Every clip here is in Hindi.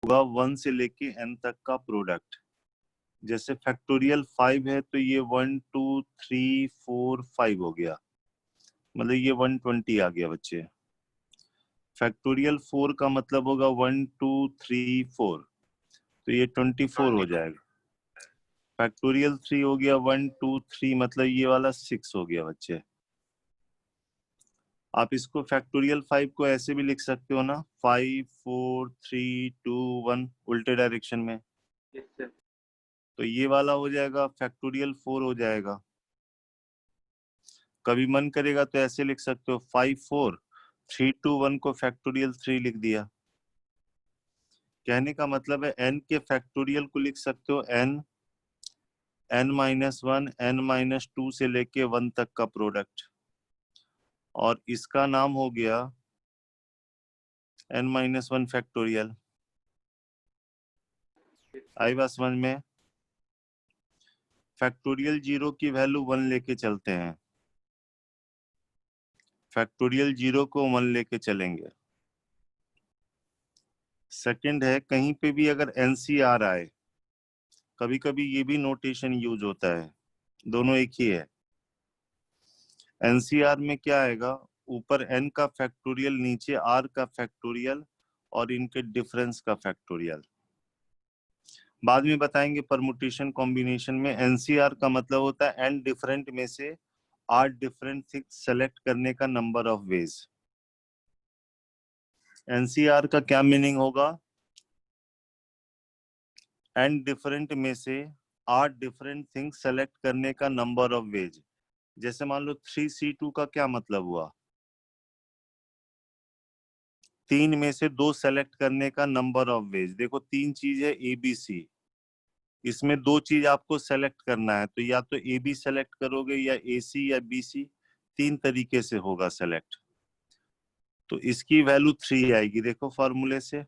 होगा 1 से लेके n तक का प्रोडक्ट। जैसे फैक्टोरियल 5 है तो ये 1 2 3 4 5 हो गया, मतलब ये 120 आ गया बच्चे। फैक्टोरियल 4 का मतलब होगा 1 2 3 4, तो ये 24 हो जाएगा। फैक्टोरियल 3 हो गया 1 2 3, मतलब ये वाला 6 हो गया बच्चे। आप इसको फैक्टोरियल 5 को ऐसे भी लिख सकते हो ना, 5 4 3 2 1, उल्टे डायरेक्शन में। तो ये वाला हो जाएगा फैक्टोरियल 4 हो जाएगा। कभी मन करेगा तो ऐसे लिख सकते हो 5 4 3 2 1 को फैक्टोरियल 3 लिख दिया। कहने का मतलब है n के फैक्टोरियल को लिख सकते हो n n-1 n-2 से लेके 1 तक का प्रोडक्ट, और इसका नाम हो गया n-1 फैक्टोरियल। आई बात समझ में? फैक्टोरियल 0 की वैल्यू 1 लेके चलते हैं, फैक्टोरियल 0 को 1 लेके चलेंगे। सेकंड है, कहीं पे भी अगर NCR आए, कभी कभी ये भी नोटेशन यूज होता है, दोनों एक ही है। NCR में क्या आएगा, ऊपर n का फैक्टोरियल, नीचे r का फैक्टोरियल, और इनके डिफरेंस का फैक्टोरियल। बाद में बताएंगे परमुटेशन कॉम्बिनेशन में। NCR का मतलब होता है n डिफरेंट में से r डिफरेंट थिंग्स सेलेक्ट करने का नंबर ऑफ वेज। NCR का क्या मीनिंग होगा, n डिफरेंट में से r डिफरेंट थिंग्स सेलेक्ट करने का नंबर ऑफ वेज। जैसे मान लो 3C2 का क्या मतलब हुआ, 3 में से 2 सेलेक्ट करने का नंबर ऑफ वेज। देखो 3 चीज है ABC, इसमें 2 चीज आपको सेलेक्ट करना है, तो या तो AB सेलेक्ट करोगे या AC या BC, 3 तरीके से होगा सेलेक्ट। तो इसकी वैल्यू 3 आएगी। देखो फॉर्मूले से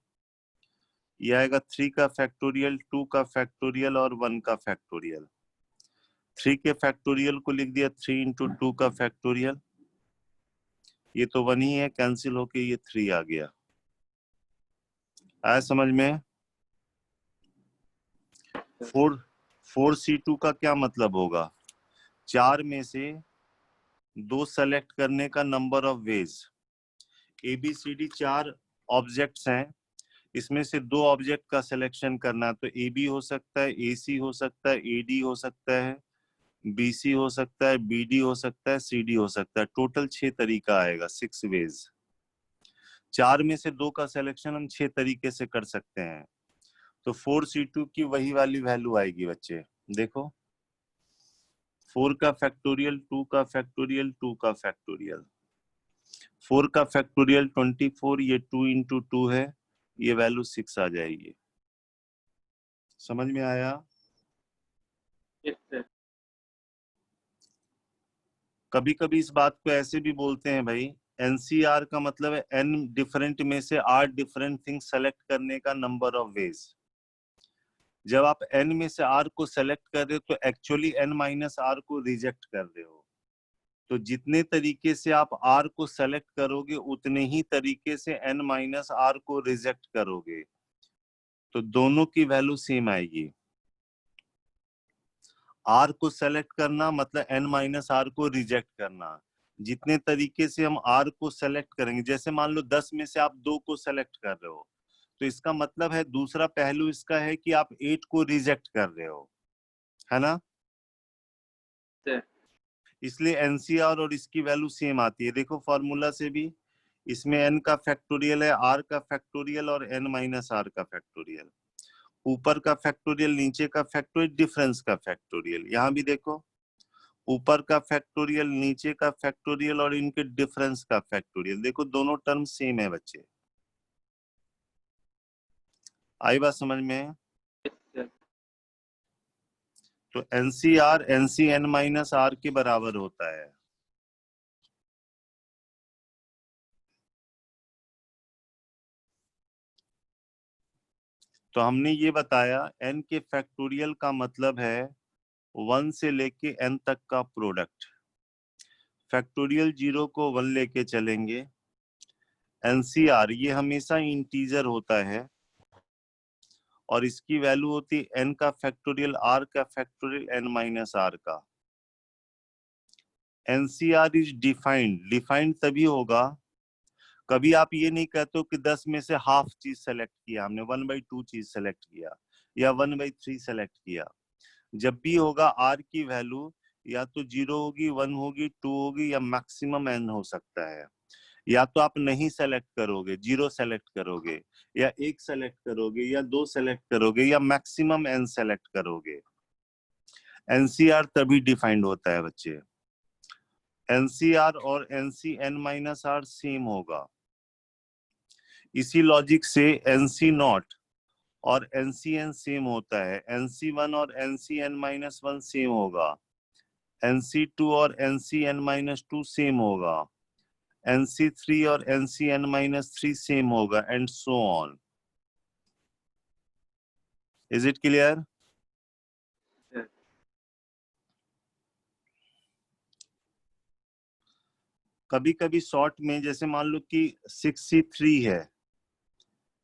ये आएगा 3 का फैक्टोरियल, 2 का फैक्टोरियल और 1 का फैक्टोरियल। 3 के फैक्टोरियल को लिख दिया 3 इंटू 2 का फैक्टोरियल, ये तो 1 ही है, कैंसिल होके ये 3 आ गया। आया समझ में? 4C2 का क्या मतलब होगा, 4 में से 2 सेलेक्ट करने का number of ways. ABCD 4 objects हैं, इसमें से 2 ऑब्जेक्ट का सिलेक्शन करना, तो AB हो सकता है, AC हो सकता है, AD हो सकता है, BC हो सकता है, BD हो सकता है, CD हो सकता है। टोटल 6 तरीका आएगा, 6 वेज। 4 में से 2 का सिलेक्शन हम 6 तरीके से कर सकते हैं। तो 4C2 की वही वाली वैल्यू आएगी बच्चे। देखो 4 का फैक्टोरियल, 2 का फैक्टोरियल, 2 का फैक्टोरियल। 4 का फैक्टोरियल 24, ये 2 इंटू 2 है, ये वैल्यू 6 आ जाएगी। समझ में आया? कभी कभी इस बात को ऐसे भी बोलते हैं भाई, NCR का मतलब है n डिफरेंट में से r डिफरेंट थिंग सेलेक्ट करने का नंबर ऑफ वेज। जब आप n में से r को सेलेक्ट कर रहे हो तो एक्चुअली n-r को रिजेक्ट कर रहे हो। तो जितने तरीके से आप r को सेलेक्ट करोगे उतने ही तरीके से n-r को रिजेक्ट करोगे, तो दोनों की वैल्यू सेम आएगी। r को सेलेक्ट करना मतलब n-r को रिजेक्ट करना। जितने तरीके से हम r को सेलेक्ट करेंगे, जैसे मान लो 10 में से आप 2 को सेलेक्ट कर रहे हो, तो इसका मतलब है, दूसरा पहलू इसका है कि आप 8 को रिजेक्ट कर रहे हो, है ना? इसलिए NCR और इसकी वैल्यू सेम आती है। देखो फॉर्मूला से भी, इसमें n का फैक्टोरियल है, r का फैक्टोरियल और n-r का फैक्टोरियल। ऊपर का फैक्टोरियल, नीचे का फैक्टोरियल, डिफरेंस का फैक्टोरियल। यहाँ भी देखो ऊपर का फैक्टोरियल, नीचे का फैक्टोरियल और इनके डिफरेंस का फैक्टोरियल। देखो दोनों टर्म सेम है बच्चे। आई बात समझ में? तो NCR NCn-r के बराबर होता है। तो हमने ये बताया n के फैक्टोरियल का मतलब है 1 से लेके n तक का प्रोडक्ट। फैक्टोरियल 0 को 1 लेके चलेंगे। NCR ये हमेशा इंटीजर होता है, और इसकी वैल्यू होती है n का फैक्टोरियल r का फैक्टोरियल n माइनस r का। एनसीआर इज डिफाइंड, डिफाइंड तभी होगा कभी आप ये नहीं कहते हो कि 10 में से हाफ चीज सेलेक्ट किया हमने, 1/2 चीज सेलेक्ट किया या 1/3 सेलेक्ट किया। जब भी होगा आर की वैल्यू या तो 0 होगी, 1 होगी, 2 होगी या मैक्सिमम n हो सकता है। या तो आप नहीं सेलेक्ट करोगे, 0 सेलेक्ट करोगे या 1 सेलेक्ट करोगे या 2 सेलेक्ट करोगे या मैक्सिमम n सेलेक्ट करोगे। एनसीआर तभी डिफाइंड होता है बच्चे। एनसीआर और एनसीएन माइनस आर सेम होगा। इसी लॉजिक से एनसी नॉट और एनसीएन सेम होता है, NC1 और NCN माइनस 1 सेम होगा, NC2 और NCN माइनस 2 सेम होगा, NC3 और NCN माइनस 3 सेम होगा, and so on. Is it clear? कभी कभी शॉर्ट में जैसे मान लो कि 6C3 है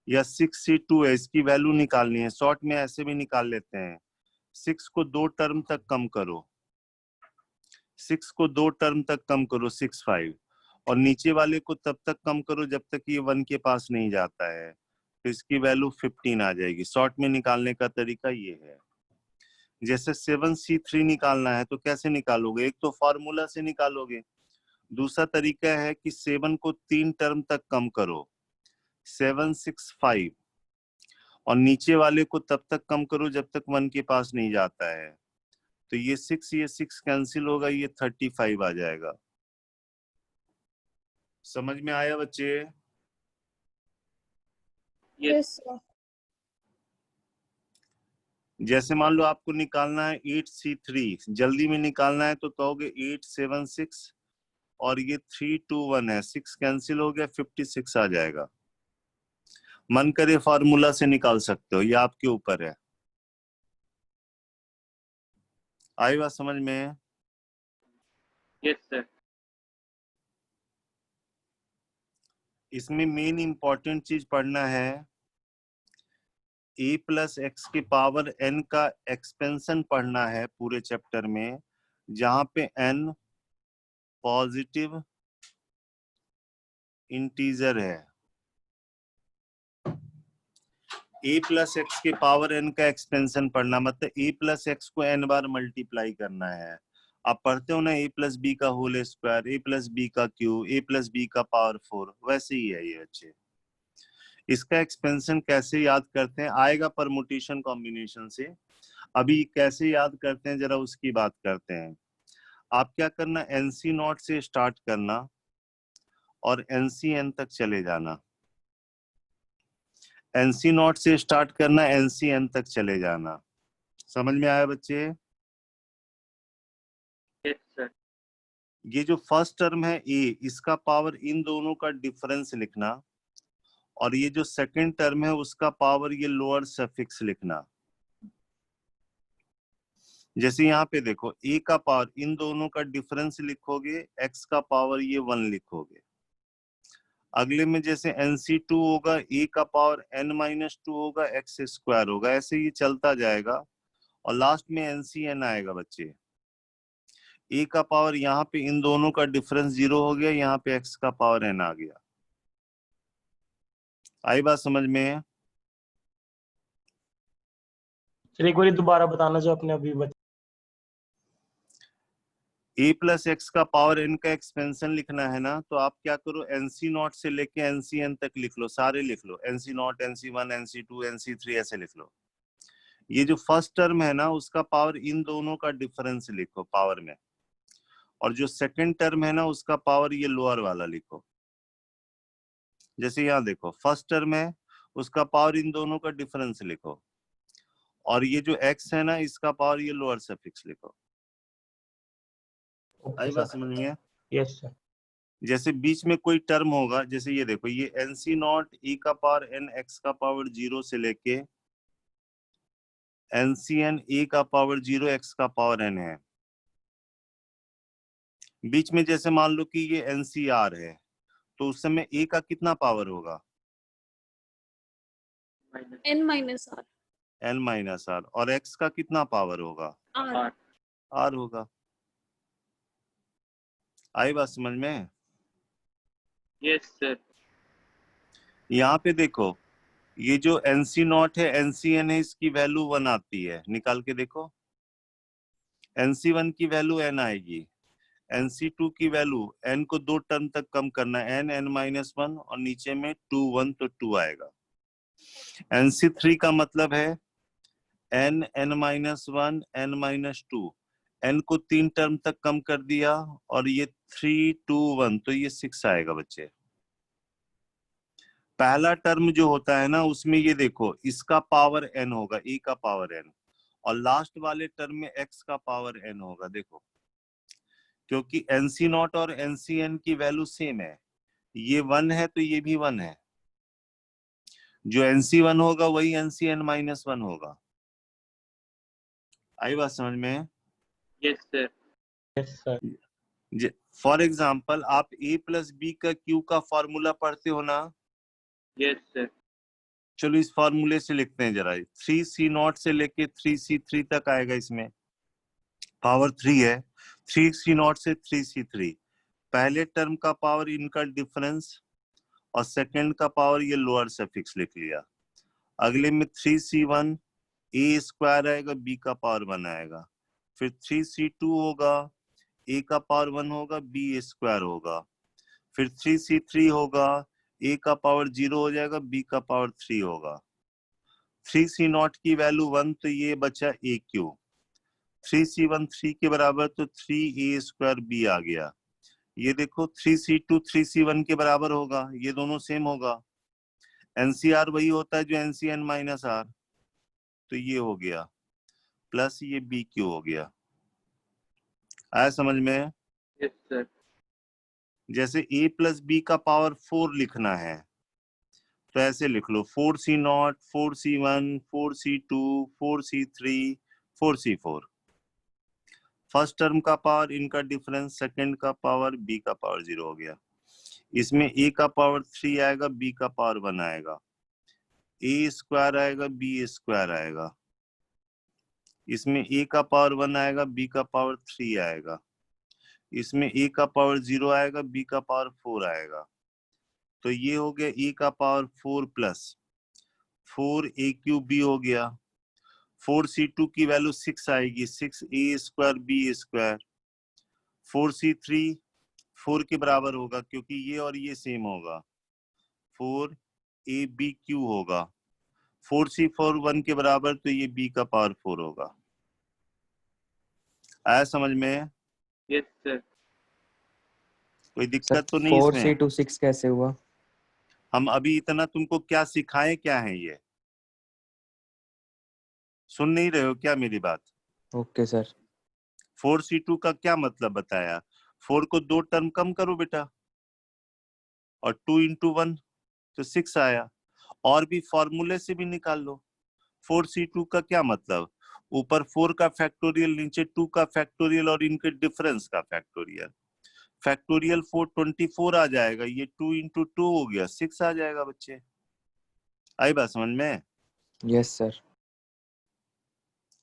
या 6C2 है, इसकी वैल्यू निकालनी है, शॉर्ट में ऐसे भी निकाल लेते हैं। 6 को 2 टर्म तक कम करो, 6 को 2 टर्म तक कम करो, 6/5, और नीचे वाले को तब तक कम करो जब तक ये 1 के पास नहीं जाता है, तो इसकी वैल्यू 15 आ जाएगी। शॉर्ट में निकालने का तरीका ये है। जैसे 7C3 निकालना है तो कैसे निकालोगे? एक तो फॉर्मूला से निकालोगे, दूसरा तरीका है कि 7 को 3 टर्म तक कम करो, 7, 6, 5, और नीचे वाले को तब तक कम करो जब तक 1 के पास नहीं जाता है, तो ये 6 कैंसिल होगा, ये 35 आ जाएगा। समझ में आया बच्चे? Yes sir. जैसे मान लो आपको निकालना है 8C3, जल्दी में निकालना है तो कहोगे 8, 7, 6, और ये 3, 2, 1 है, 6 कैंसिल हो गया, 56 आ जाएगा। मन करे फॉर्मूला से निकाल सकते हो, ये आपके ऊपर है। आई बात समझ में? Yes sir. इसमें मेन इंपॉर्टेंट चीज पढ़ना है, a प्लस एक्स के पावर n का एक्सपेंशन पढ़ना है पूरे चैप्टर में, जहां पे n पॉजिटिव इंटीजर है। a प्लस एक्स के पावर n का एक्सपेंशन पढ़ना मतलब a प्लस एक्स को n बार मल्टीप्लाई करना है। आप पढ़ते हो ना a प्लस बी का whole square, a plus b का क्यूब, a प्लस बी का पावर 4, वैसे ही है ये बच्चे। इसका एक्सपेंशन कैसे याद करते हैं? आएगा परमुटेशन कॉम्बिनेशन से। अभी कैसे याद करते हैं जरा उसकी बात करते हैं। आप क्या करना, एनसी नॉट से स्टार्ट करना और एनसीएन तक चले जाना, एनसी नॉट से स्टार्ट करना, एनसीएन तक चले जाना। समझ में आया बच्चे? Yes sir. ये जो फर्स्ट टर्म है ए, इसका पावर इन दोनों का डिफरेंस लिखना, और ये जो सेकंड टर्म है उसका पावर ये लोअर सफिक्स लिखना। जैसे यहाँ पे देखो a का पावर, इन दोनों का डिफरेंस लिखोगे, x का पावर ये 1 लिखोगे। अगले में जैसे NC2 होगा, a का पावर n-2 होगा, x स्क्वायर होगा, ऐसे ये चलता जाएगा, और लास्ट में NCN आएगा बच्चे। a का पावर यहाँ पे इन दोनों का डिफरेंस 0 हो गया, यहाँ पे x का पावर n आ गया। आई बात समझ में? चलिए एक बार दोबारा बताना जो आपने अभी बताया। a प्लस एक्स का पावर n का एक्सपेंशन लिखना है ना, तो आप क्या करो, NC नॉट से लेके NCN तक लिख लो, सारे लिख लो, NC not, NC1, NC2, NC3 ऐसे लिख लो। ये जो फर्स्ट टर्म है ना उसका पावर इन दोनों का डिफरेंस लिखो पावर में, और जो सेकंड टर्म है ना उसका पावर ये लोअर वाला लिखो। जैसे यहाँ देखो फर्स्ट टर्म है, उसका पावर इन दोनों का डिफरेंस लिखो, और ये जो x है ना इसका पावर ये लोअर सफिक्स लिखो। आई बात समझ में? Yes sir. जैसे बीच में कोई टर्म होगा, जैसे ये देखो ये NC नॉट e का पावर n x का पावर 0 से लेके NCN a का पावर 0 x का पावर n है। बीच में जैसे मान लो कि ये NCR है, तो उस समय a का कितना पावर होगा? Minus n minus r. n minus r, और x का कितना पावर होगा? R. r होगा। आई बात समझ में? Yes, sir. यहाँ पे देखो, ये जो NC नॉट है, NCN है, इसकी वैल्यू 1 आती है, निकाल के देखो। NC1 की वैल्यू n आएगी, NC2 की वैल्यू, n को 2 टर्म तक कम करना है, n n-1, और नीचे में 2 1 तो 2 आएगा। NC3 का मतलब है n n-1 n-2, n को 3 टर्म तक कम कर दिया, और ये 3 2 1 तो ये 6 आएगा बच्चे। पहला टर्म जो होता है ना, उसमें ये देखो, इसका पावर n होगा, e का पावर n, और लास्ट वाले टर्म में x का पावर n होगा। देखो, क्योंकि NC नॉट और NCN की वैल्यू सेम है, ये 1 है तो ये भी 1 है, जो NC1 होगा वही NCN-1 होगा। आई बात समझ में? Yes, sir. Yes sir. For example, आप a प्लस बी का q का फॉर्मूला पढ़ते हो ना? Yes, sir. चलो इस फॉर्मूले से लिखते हैं जरा। 3C नॉट से लेके 3C3 तक आएगा, इसमें पावर 3 है। 3C नॉट से 3C3, पहले टर्म का पावर इनका डिफरेंस, और सेकंड का पावर ये लोअर सफिक्स लिख लिया। अगले में 3C1 a स्क्वायर आएगा, b का पावर 1 आएगा, फिर 3C2 होगा, a का पावर 1 होगा, b स्क्वायर होगा, फिर 3C3 होगा, a का पावर 0 हो जाएगा, b का पावर 3 होगा। 3C नॉट की वैल्यू 1 तो ये बचा AQ, 3C1 3 के बराबर तो 3a स्क्वायर b आ गया। ये देखो 3C2 3C1 के बराबर होगा, ये दोनों सेम होगा। NCR वही होता है जो NCN-R, तो ये हो गया, प्लस ये BQ हो गया। आया समझ में? Yes, sir. जैसे a प्लस b का पावर 4 लिखना है, तो ऐसे लिख लो 4C not 4C1 4C2 4C3 4C4। First term का पावर, इनका डिफरेंस, सेकंड का पावर, b का पावर 0 हो गया। इसमें a का पावर 3 आएगा, b का पावर 1 आएगा, a स्क्वायर आएगा, b स्क्वायर आएगा, इसमें a का पावर 1 आएगा, b का पावर 3 आएगा, इसमें a का पावर 0 आएगा, b का पावर 4 आएगा, तो ये हो गया a का पावर 4 प्लस 4AQB हो गया। 4C2 की वैल्यू 6 आएगी, 6a square b square. 4C3 4 के बराबर होगा, क्योंकि ये और ये सेम होगा, 4ABQ होगा। 4C4 1 के बराबर, तो ये b का पावर 4 होगा। आया समझ में? Yes, sir. कोई सर दिक्कत तो नहीं इसमें? 4C26 कैसे हुआ? हम अभी इतना तुमको क्या सिखाए, क्या है ये? सुन नहीं रहे हो क्या मेरी बात? Okay sir. 4C2 का क्या मतलब बताया? 4 को 2 टर्म कम करो बेटा, और 2 इंटू 1 तो 6 आया। और भी फॉर्मूले से भी निकाल लो। 4C2 का क्या मतलब? ऊपर 4 का फैक्टोरियल, नीचे 2 का फैक्टोरियल, और इनके डिफरेंस का फैक्टोरियल। फैक्टोरियल 424 आ जाएगा, ये 2 इंटू 2 हो गया, 6 आ जाएगा बच्चे। आई बात समझ में? Yes sir.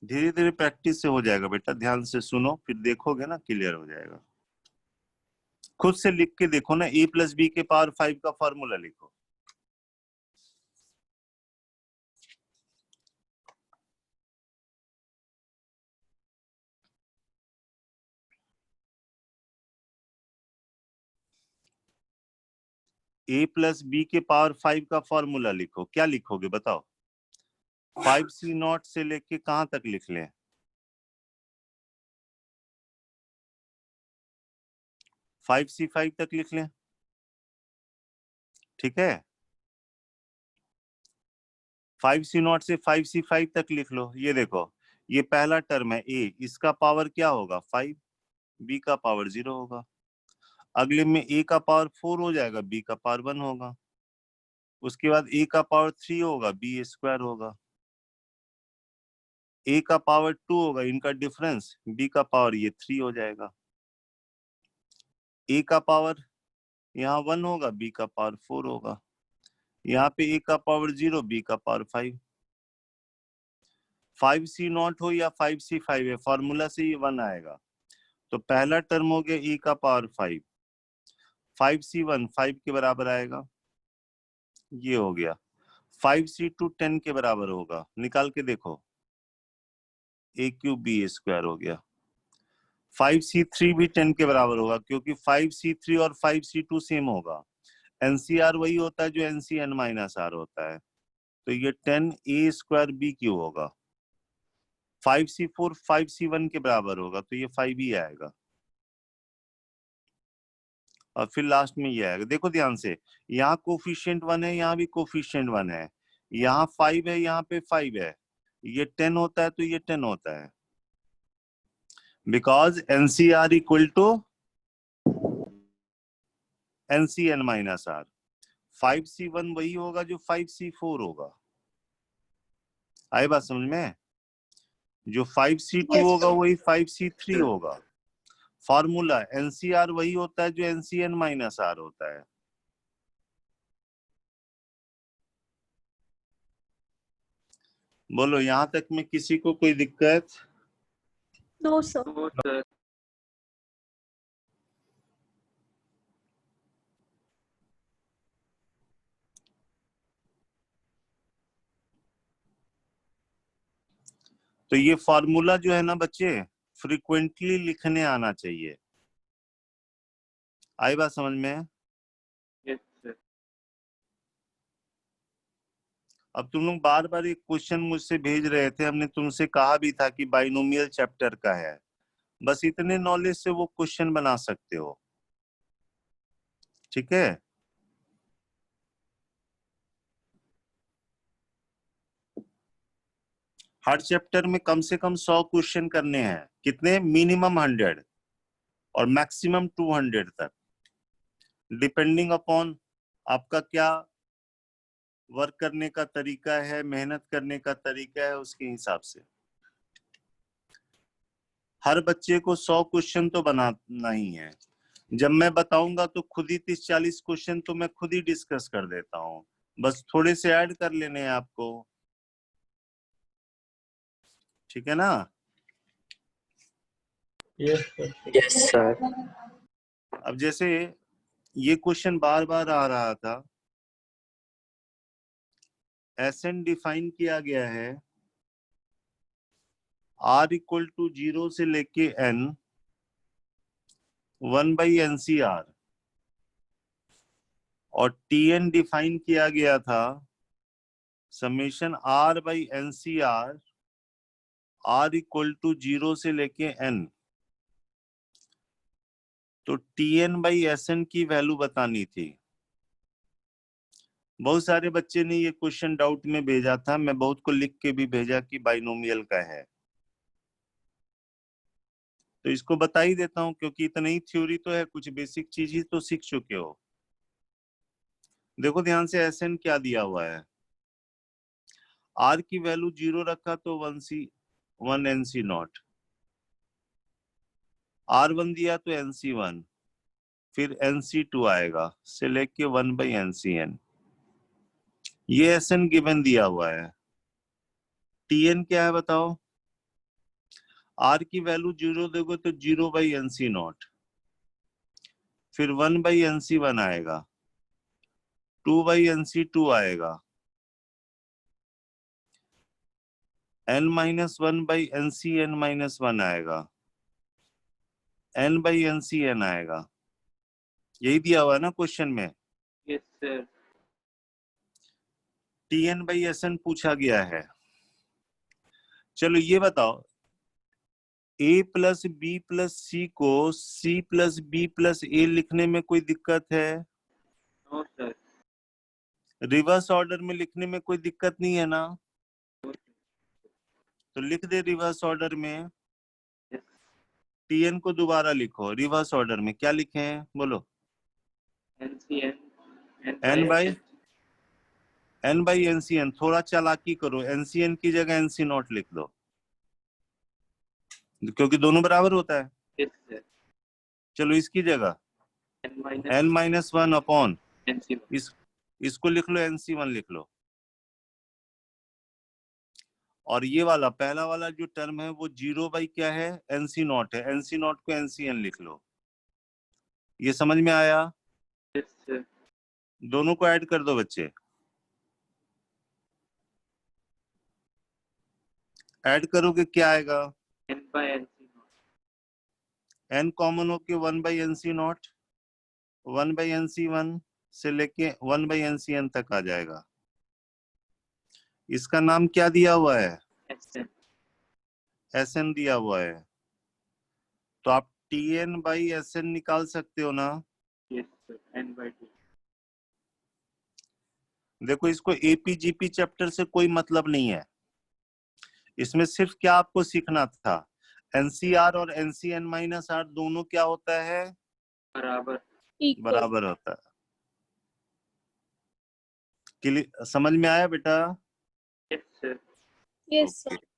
धीरे धीरे प्रैक्टिस से हो जाएगा बेटा, ध्यान से सुनो, फिर देखोगे ना क्लियर हो जाएगा। खुद से लिख के देखो ना, a प्लस बी के पावर 5 का फॉर्मूला लिखो। a प्लस बी के पावर 5 का फॉर्मूला लिखो। क्या लिखोगे बताओ? 5C नॉट से लेके कहां तक लिख लें? 5C5 तक लिख लें, ठीक है? 5C नॉट से 5C5 तक लिख लो। ये देखो, ये पहला टर्म है a, इसका पावर क्या होगा? 5, b का पावर 0 होगा। अगले में a का पावर 4 हो जाएगा, b का पावर 1 होगा। उसके बाद a का पावर 3 होगा, b स्क्वायर होगा। a का पावर 2 होगा, इनका डिफरेंस, b का पावर ये 3 हो जाएगा। a का पावर यहाँ 1 होगा, b का पावर 4 होगा। यहाँ पे a का पावर 0, b का पावर 5। 5C0 हो या 5C5 है, फॉर्मूला से ये 1 आएगा। तो पहला टर्म हो गया e का पावर 5, 5C1 5 के बराबर आएगा, ये हो गया। 5C2 10 के बराबर होगा, निकाल के देखो, a क्यूब b स्क्वायर हो गया। 5C3 भी 10 के बराबर होगा, क्योंकि 5C3 और 5C2 सेम होगा। NCR वही होता है जो NCN माइनस R होता है, तो ये 10a स्क्वायर b क्यूब होगा। 5C4 5C1 के बराबर होगा, तो ये 5 ही आएगा। और फिर लास्ट में ये आएगा, देखो ध्यान से, यहाँ कोफिशिएंट 1 है, यहाँ भी कोफिशिएंट 1 है, यहाँ 5 है, यहाँ पे 5 है, ये 10 होता है तो ये 10 होता है, because NCR equal to NCN minus R। 5C1 वही होगा जो 5C4 होगा। आई बात समझ में? जो 5C2 होगा वही 5C3 होगा। फॉर्मूला NCR वही होता है जो NCN माइनस R होता है। बोलो, यहां तक में किसी को कोई दिक्कत? No sir. No sir. तो ये फॉर्मूला जो है ना बच्चे, फ्रीक्वेंटली लिखने आना चाहिए। आई बात समझ में? Yes sir. अब तुम लोग बार बार एक क्वेश्चन मुझसे भेज रहे थे, हमने तुमसे कहा भी था कि बाइनोमियल चैप्टर का है, बस इतने नॉलेज से वो क्वेश्चन बना सकते हो, ठीक है? हर चैप्टर में कम से कम 100 क्वेश्चन करने हैं। कितने? मिनिमम 100 और मैक्सिमम 200 तक, डिपेंडिंग अपॉन आपका क्या वर्क करने का तरीका है, मेहनत करने का तरीका है, उसके हिसाब से। हर बच्चे को 100 क्वेश्चन तो बनाना ही है। जब मैं बताऊंगा तो खुद ही 30-40 क्वेश्चन तो मैं खुद ही डिस्कस कर देता हूँ, बस थोड़े से ऐड कर लेने हैं आपको, ठीक है ना? Yes sir. Yes sir. अब जैसे ये क्वेश्चन बार बार आ रहा था, Sn डिफाइन किया गया है R इक्वल टू 0 से लेके n 1/NCR, और Tn डिफाइन किया गया था summation R/NCR, R equal to 0 से लेके n। तो Tn/Sn की वैल्यू बतानी थी। बहुत सारे बच्चे ने ये क्वेश्चन डाउट में भेजा था, मैं बहुत को लिख के भी भेजा कि बाइनोमियल का है, तो इसको बता ही देता हूं, क्योंकि इतना ही थ्योरी तो है, कुछ बेसिक चीज ही तो सीख चुके हो। देखो ध्यान से, Sn क्या दिया हुआ है, R की वैल्यू 0 रखा तो 1NC0, R1 दिया तो NC1, फिर NC2 आएगा से लेके 1/NCN। ये Sn गिवन दिया हुआ है। Tn क्या है बताओ? R की वैल्यू 0 दोगे तो 0/NC0, फिर 1/NC1 आएगा, 2/NC2 आएगा, n-1/NCN-1 आएगा, n/NCN आएगा। यही दिया हुआ है ना क्वेश्चन में? Yes sir. Tn/Sn पूछा गया है। चलो ये बताओ, a plus b plus c को c plus b plus a लिखने में कोई दिक्कत है? No sir. रिवर्स ऑर्डर में लिखने में कोई दिक्कत नहीं है ना? तो लिख दे रिवर्स ऑर्डर में। यस। Tn को दोबारा लिखो रिवर्स ऑर्डर में, क्या लिखे हैं बोलो? NCN n/NCN। थोड़ा चालाकी करो, NCN की जगह NC0 लिख दो, क्योंकि दोनों बराबर होता है। Yes sir. चलो इसकी जगह n-1 अपॉन NC1। इसको लिख लो, NC1 लिख लो। और ये वाला पहला वाला जो टर्म है वो 0 बाई क्या है, एनसी नॉट है, एनसी नॉट को एनसीएन लिख लो। ये समझ में आया? Yes, sir. दोनों को ऐड कर दो बच्चे, ऐड करोगे क्या आएगा? N by NC naught. N common होके 1 by NC naught, 1 by NC one से लेके 1 बाई एनसीएन तक आ जाएगा। इसका नाम क्या दिया हुआ है? SN. एसएन दिया हुआ है। तो आप टीएन बाई एसएन निकाल सकते हो ना। Yes, sir. N by 2. देखो इसको एपीजीपी चैप्टर से कोई मतलब नहीं है, इसमें सिर्फ क्या आपको सीखना था, एनसीआर और एनसीएन माइनस आर दोनों क्या होता है? बराबर. Equal. बराबर होता है। समझ में आया बेटा? Yes, sir. Yes, sir. Okay.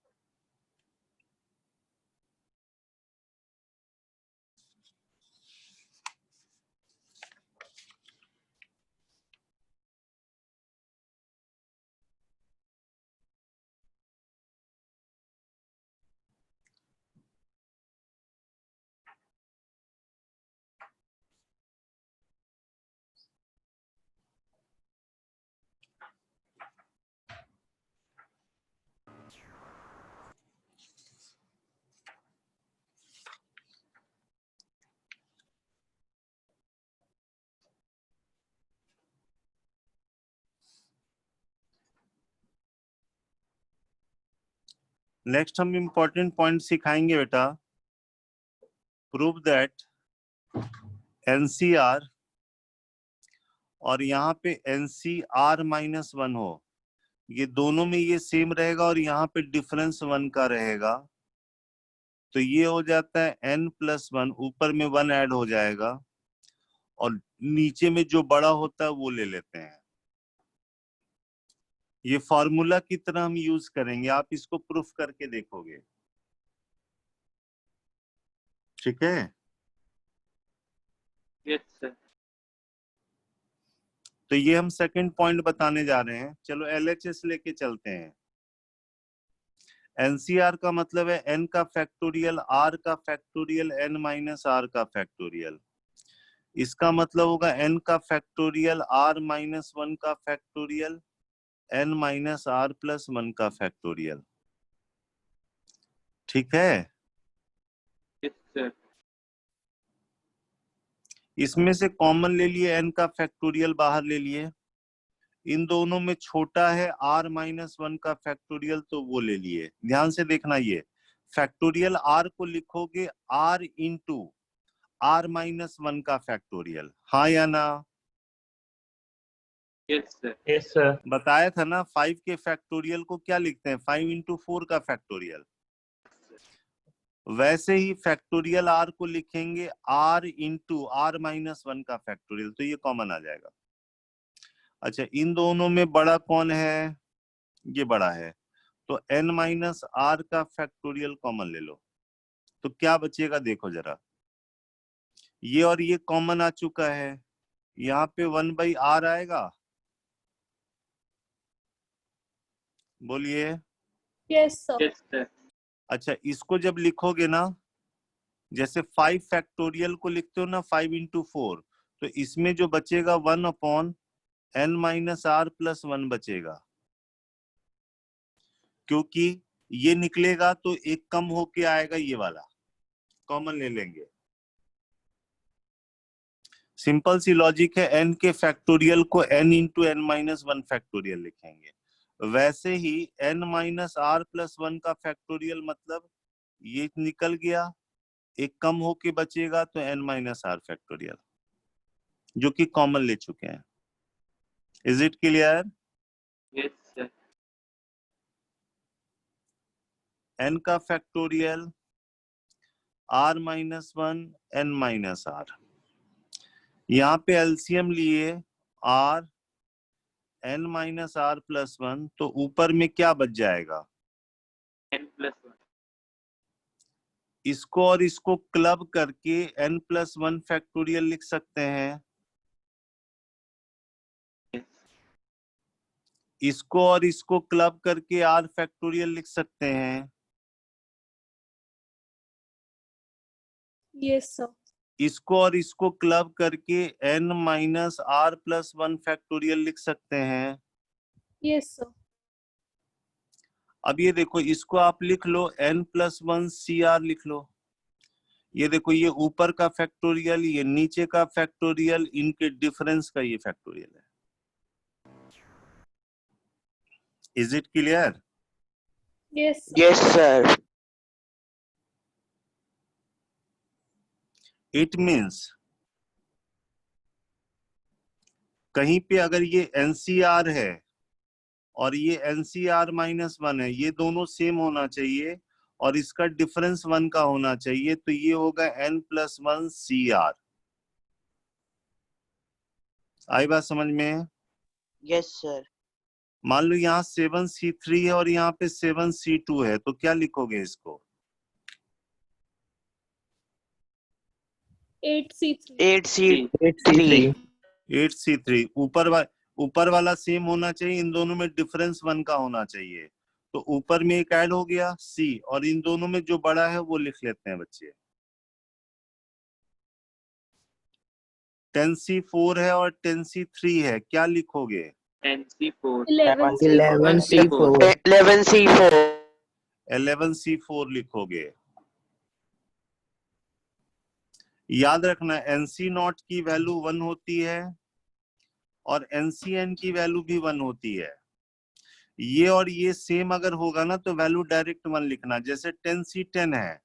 Next हम इंपॉर्टेंट पॉइंट सिखाएंगे बेटा। प्रूव दैट एनसीआर और यहाँ पे एनसीआर माइनस 1 हो, ये दोनों में ये सेम रहेगा और यहाँ पे डिफरेंस 1 का रहेगा, तो ये हो जाता है n प्लस 1, ऊपर में 1 ऐड हो जाएगा और नीचे में जो बड़ा होता है वो ले लेते हैं। ये फॉर्मूला की तरह हम यूज करेंगे, आप इसको प्रूफ करके देखोगे, ठीक है? Yes, sir. तो ये हम सेकंड पॉइंट बताने जा रहे हैं। चलो एलएचएस लेके चलते हैं। एनसीआर का मतलब है n का फैक्टोरियल, r का फैक्टोरियल, n माइनस r का फैक्टोरियल। इसका मतलब होगा n का फैक्टोरियल r माइनस 1 का factorial, n minus r plus 1 का फैक्टोरियल। ठीक है? Yes, sir. इसमें से कॉमन ले लिए, n का फैक्टोरियल बाहर ले लिए। इन दोनों में छोटा है r माइनस 1 का फैक्टोरियल, तो वो ले लिए। ध्यान से देखना, ये फैक्टोरियल r को लिखोगे r इंटू r माइनस 1 का फैक्टोरियल, हाँ या ना? Yes, sir. Yes, sir. बताया था ना, 5 के फैक्टोरियल को क्या लिखते हैं? 5 इंटू 4 का फैक्टोरियल। वैसे ही फैक्टोरियल r को लिखेंगे r इंटू r माइनस 1 का फैक्टोरियल, तो ये कॉमन आ जाएगा। अच्छा, इन दोनों में बड़ा कौन है? ये बड़ा है, तो n माइनस r का फैक्टोरियल कॉमन ले लो, तो क्या बचेगा देखो जरा। ये और ये कॉमन आ चुका है, यहाँ पे 1 बाई r आएगा, बोलिए। Yes, sir. Yes, sir. अच्छा, इसको जब लिखोगे ना, जैसे 5 फैक्टोरियल को लिखते हो ना 5 इंटू 4, तो इसमें जो बचेगा 1 upon n minus r plus 1 बचेगा, क्योंकि ये निकलेगा तो एक कम होके आएगा, ये वाला कॉमन ले लेंगे। सिंपल सी लॉजिक है, n के फैक्टोरियल को n into n minus 1 factorial लिखेंगे। वैसे ही n माइनस r प्लस 1 का फैक्टोरियल मतलब ये निकल गया, एक कम होके बचेगा, तो n माइनस r फैक्टोरियल, जो कि कॉमन ले चुके हैं। Is it clear? Yes, sir. n का factorial r minus 1 n minus r, यहाँ पे एलसीएम लिए r n minus r plus 1, तो ऊपर में क्या बच जाएगा? N plus 1. इसको और इसको क्लब करके n प्लस 1 फैक्टोरियल लिख सकते हैं। Yes. इसको और इसको क्लब करके r फैक्टोरियल लिख सकते हैं। Yes, sir. इसको और इसको क्लब करके n minus r plus 1 factorial लिख सकते हैं। Yes, sir. अब ये देखो, इसको आप लिख लो n प्लस 1 CR लिख लो। ये देखो, ये ऊपर का फैक्टोरियल, ये नीचे का फैक्टोरियल, इनके डिफरेंस का ये फैक्टोरियल है। Is it clear? Yes, sir. Yes, sir. It means कहीं पे अगर ये NCR है और ये NCR माइनस 1 है, ये दोनों सेम होना चाहिए और इसका डिफरेंस 1 का होना चाहिए, तो ये होगा n प्लस 1 CR। आई बात समझ में? Yes, sir. मान लो यहाँ 7C3 है और यहाँ पे 7C2 है, तो क्या लिखोगे इसको? 8C3. 8C3. 8C3 ऊपर वाला सेम होना चाहिए, इन दोनों में डिफरेंस 1 का होना चाहिए, तो ऊपर में एक ऐड हो गया C, और इन दोनों में जो बड़ा है वो लिख लेते हैं बच्चे। 10C4 है और 10C3 है, क्या लिखोगे? 10C4. 11C4. 11C4. 11C4 लिखोगे। याद रखना, NC0 की वैल्यू 1 होती है और NCN की वैल्यू भी 1 होती है। ये और ये सेम अगर होगा ना तो वैल्यू डायरेक्ट 1 लिखना। जैसे 10C10 है,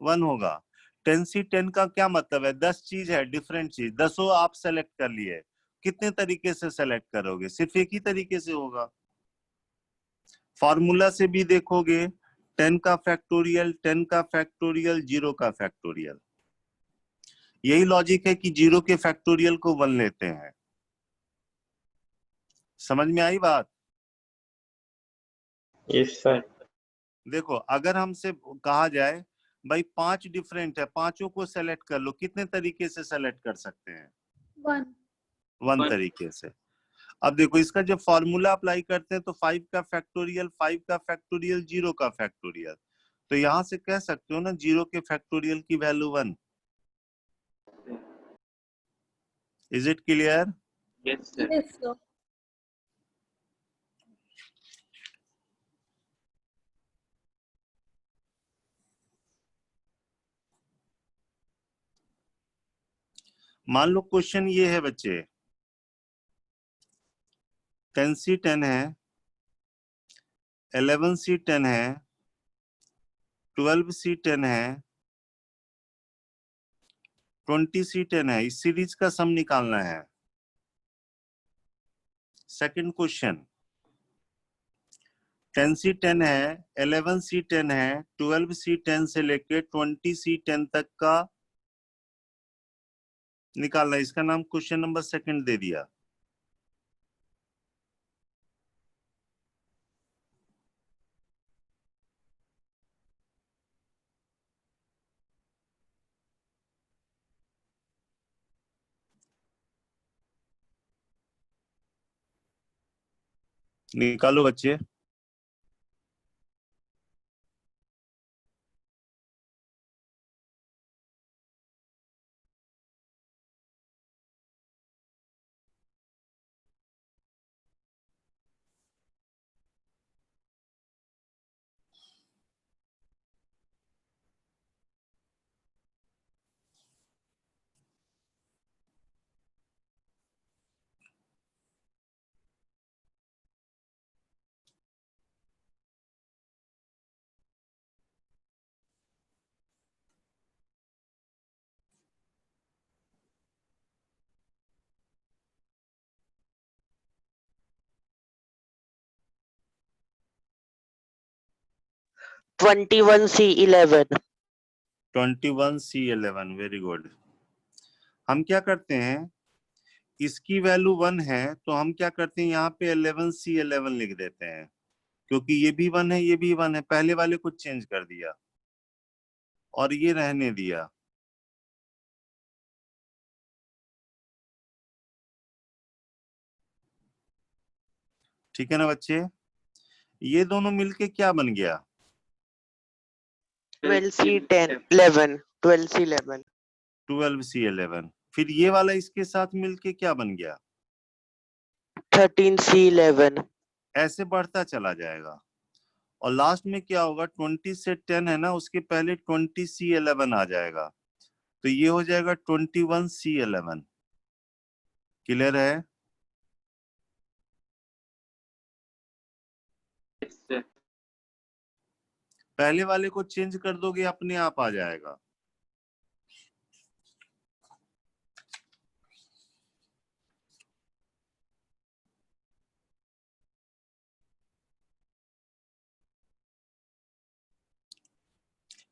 1 होगा। 10C10 का क्या मतलब है? 10 चीज है, डिफरेंट चीज, 10 आप सेलेक्ट कर लिए। कितने तरीके से सेलेक्ट करोगे? सिर्फ एक ही तरीके से होगा। फॉर्मूला से भी देखोगे, 10 का फैक्टोरियल, 10 का फैक्टोरियल, 0 का फैक्टोरियल। यही लॉजिक है कि 0 के फैक्टोरियल को 1 लेते हैं। समझ में आई बात? Yes, sir. देखो, अगर हमसे कहा जाए भाई 5 डिफरेंट है, पांचों को सेलेक्ट कर लो, कितने तरीके से सेलेक्ट कर सकते हैं? 1. 1 One. तरीके से। अब देखो, इसका जब फॉर्मूला अप्लाई करते हैं तो 5 का फैक्टोरियल, 5 का फैक्टोरियल, 0 का फैक्टोरियल, तो यहां से कह सकते हो ना 0 के फैक्टोरियल की value 1। Is it clear? Yes, sir. Yes, sir. मान लो क्वेश्चन ये है बच्चे, 10C10 है, 11C10 है, 12C10 है, 20C10 है, इस सीरीज का सम निकालना है। सेकंड क्वेश्चन, 10C10 है, 11C10 है, 12C10 से लेके 20C10 तक का निकालना है। इसका नाम क्वेश्चन नंबर सेकंड दे दिया। निकालो बच्चे। C11. 21C11, very good. हम क्या करते हैं, इसकी वैल्यू 1 है तो हम क्या करते हैं, यहाँ पे 11C11 लिख देते हैं, क्योंकि ये भी 1 है, ये भी 1 है। पहले वाले को चेंज कर दिया और ये रहने दिया। ठीक है ना बच्चे? ये दोनों मिलके क्या बन गया? 12C10 11 12C11 12C11। फिर ये वाला इसके साथ मिलके क्या बन गया? 13C11 ऐसे बढ़ता चला जाएगा और लास्ट में क्या होगा? 20 से 10 है ना, उसके पहले 20C11 आ जाएगा, तो ये हो जाएगा 21C11। क्लियर है? Yes, sir. पहले वाले को चेंज कर दोगे अपने आप आ जाएगा।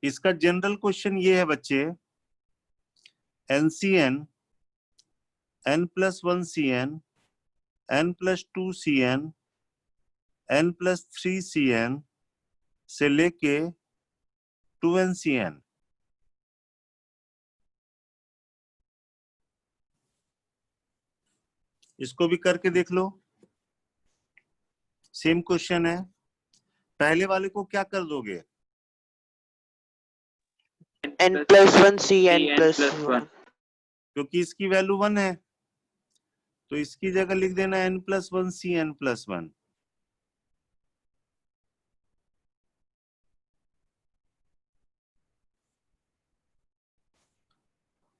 इसका जनरल क्वेश्चन ये है बच्चे, NCN N+1CN N+2CN N+3CN से लेके 2NCN। इसको भी करके देख लो, सेम क्वेश्चन है। पहले वाले को क्या कर दोगे? N+1CN+1 क्योंकि इसकी वैल्यू 1 है, तो इसकी जगह लिख देना N+1CN+1।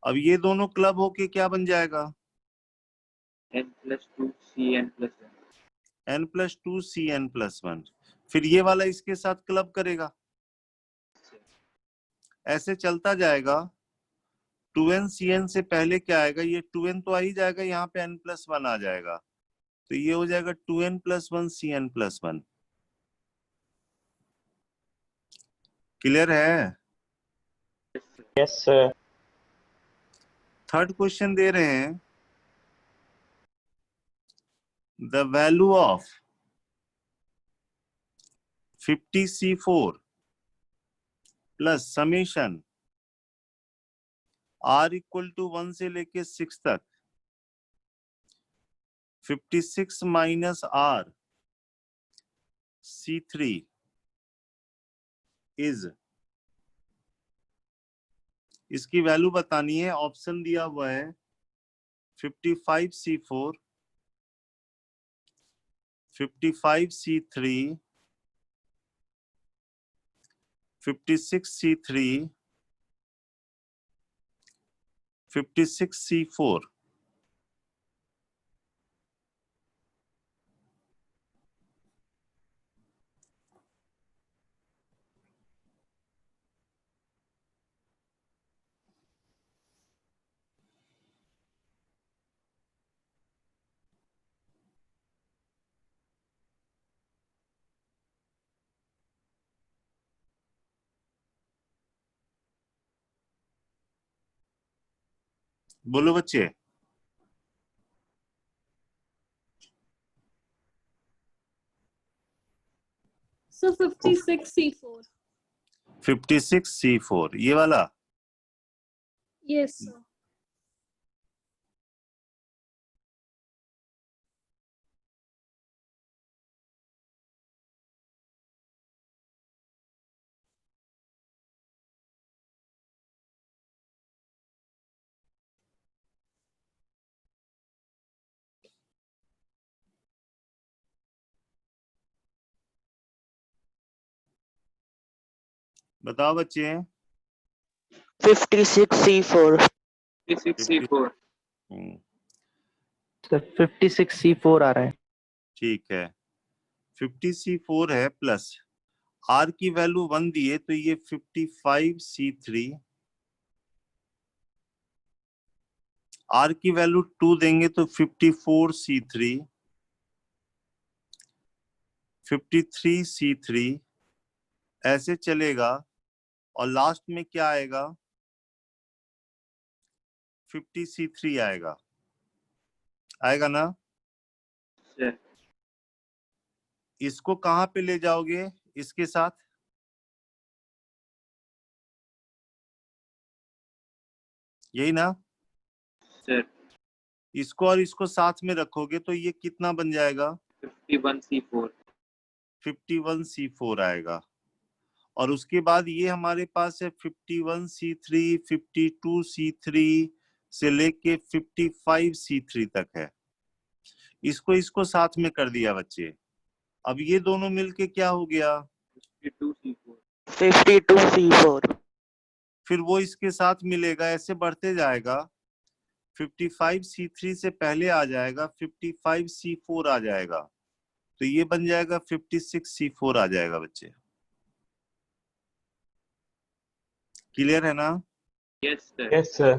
अब ये दोनों क्लब होके क्या बन जाएगा? N+2CN+1 N+2CN+1। फिर ये वाला इसके साथ क्लब करेगा, ऐसे चलता जाएगा। 2NCN से पहले क्या आएगा? ये 2N तो आ ही जाएगा, यहाँ पे N+1 आ जाएगा, तो ये हो जाएगा 2N+1CN+1। क्लियर है? Yes sir. थर्ड क्वेश्चन दे रहे हैं, the value of 50C4 plus summation R = 1 से लेके 6 तक 56 माइनस R C3 इज, इसकी वैल्यू बतानी है। ऑप्शन दिया हुआ है 55C4 55C3 56C3 56C4। बोलो बच्चे। So 56C4. 56C4 ये वाला। Yes, sir. बताओ बच्चे। 56C4 56C4 सर 56C4 आ रहा है। ठीक है, 50C4 है प्लस R की वैल्यू 1 दी है, तो ये 55C3, R की वैल्यू 2 देंगे तो 54C3 53C3 ऐसे चलेगा, और लास्ट में क्या आएगा? 50C3 आएगा, आएगा ना? sir. इसको कहां पे ले जाओगे इसके साथ? यही ना? Sir. इसको और इसको साथ में रखोगे तो ये कितना बन जाएगा? 51C4. 51C4 आएगा। और उसके बाद ये हमारे पास है 51C3, 52C3 से लेके 55C3 तक है। इसको साथ में कर दिया बच्चे। अब ये दोनों मिलके क्या हो गया? 52C4. 52C4. फिर वो इसके साथ मिलेगा, ऐसे बढ़ते जाएगा। 55C3 से पहले आ जाएगा 55C4 आ जाएगा, तो ये बन जाएगा 56C4 आ जाएगा बच्चे। क्लियर है ना? Yes, sir. Yes, sir.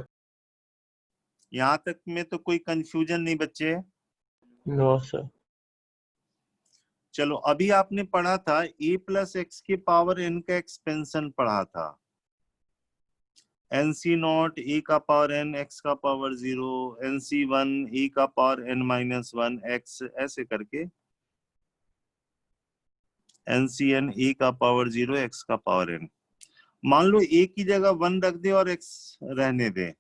यहाँ तक में तो कोई कंफ्यूजन नहीं बच्चे? No, sir. चलो, अभी आपने पढ़ा था a+x के पावर n का एक्सपेंशन पढ़ा था। nc0 a का पावर n x का पावर 0, nc1 a का पावर n-1 x, ऐसे करके ncn a का पावर 0 x का पावर n। मान लो a की जगह 1 रख दे और x रहने दे।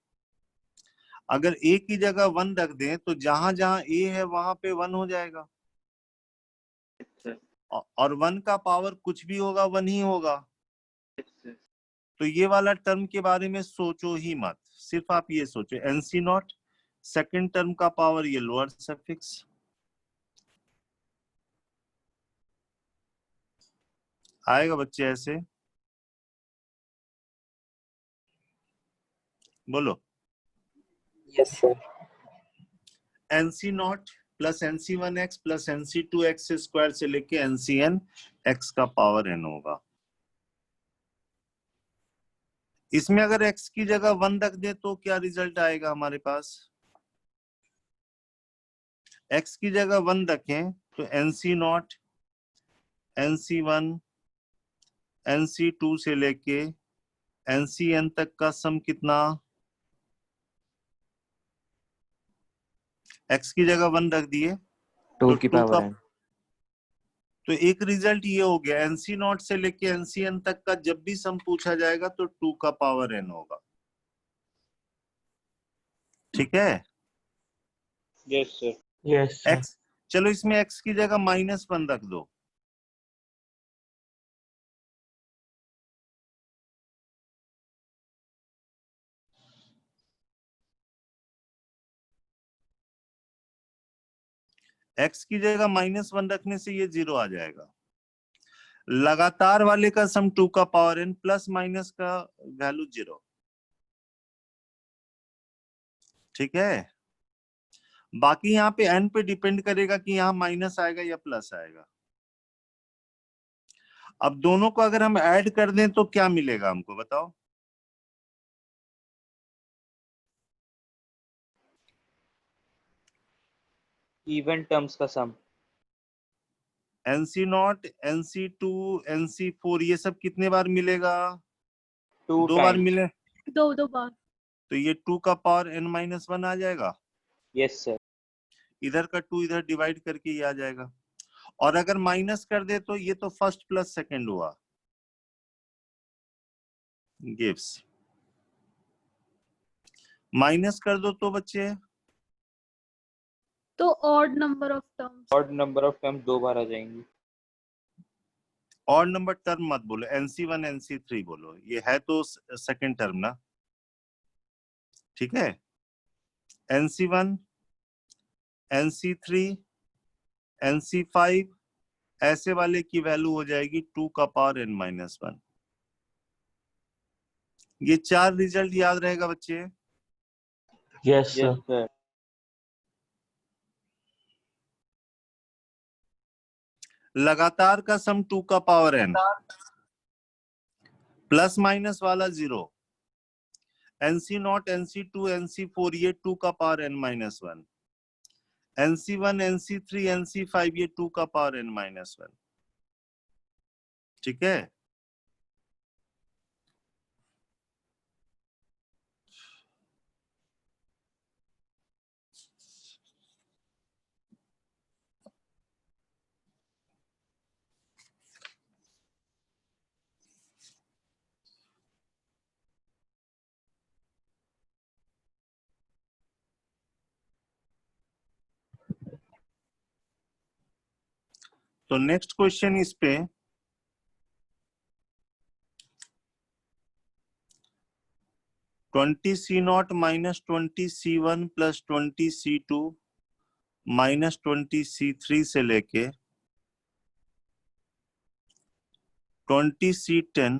अगर a की जगह 1 रख दे तो जहां जहां a है वहां पे 1 हो जाएगा, Yes, sir. और 1 का पावर कुछ भी होगा 1 ही होगा। Yes, sir. तो ये वाला टर्म के बारे में सोचो ही मत, सिर्फ आप ये सोचो nc0 सेकंड टर्म का पावर ये लोअर सफिक्स, आएगा बच्चे ऐसे? बोलो। Yes, sir. nc0 plus nc1x plus nc2x square से लेके ncn x का पावर n होगा। इसमें अगर x की जगह 1 रख दे तो क्या रिजल्ट आएगा हमारे पास? x की जगह 1 रखें तो nc0, nc1, nc2 से लेके ncn तक का सम कितना? x की जगह 1 रख दिए 2 तो की 2 पावर का, n। तो एक रिजल्ट ये हो गया nc0 से लेके ncn तक का जब भी सम पूछा जाएगा तो 2 का पावर n होगा। ठीक है? Yes, sir. Yes, sir. x, चलो इसमें x की जगह -1 रख दो। x की जगह -1 रखने से ये 0 आ जाएगा। लगातार वाले का सम 2 का पावर n प्लस माइनस का वैल्यू 0। ठीक है? बाकी यहाँ पे n पे डिपेंड करेगा कि यहाँ माइनस आएगा या प्लस आएगा। अब दोनों को अगर हम ऐड कर दें तो क्या मिलेगा हमको बताओ? Even terms का sum. nc0, nc2, nc4 ये सब कितने बार मिलेगा? 2 2 बार times. मिले दो बार। तो ये 2 का पावर n-1 आ जाएगा। Yes, sir. इधर का 2 इधर डिवाइड करके ये आ जाएगा। और अगर माइनस कर दे तो ये तो फर्स्ट प्लस सेकंड हुआ, गिव्स। माइनस कर दो तो बच्चे तो odd number of terms. Odd number of terms 2 बार आ जाएंगी. और नंबर टर्म मत बोलो, nc1 nc3 बोलो, ये है तो सेकंड टर्म ना। ठीक है? nc1 nc3 nc5 ऐसे वाले की वैल्यू हो जाएगी 2 का पावर n-1। ये 4 रिजल्ट याद रहेगा बच्चे? Yes, sir. Yes, sir. लगातार का सम 2 का पावर n, प्लस माइनस वाला 0, nc0 nc2 nc4 ये 2 का power n-1, nc1 nc3 nc5 ये 2 का पावर n-1। ठीक है? तो नेक्स्ट क्वेश्चन इस पे, (20C0 minus 20C1 plus 20C2 minus 20C3 से लेके 20C10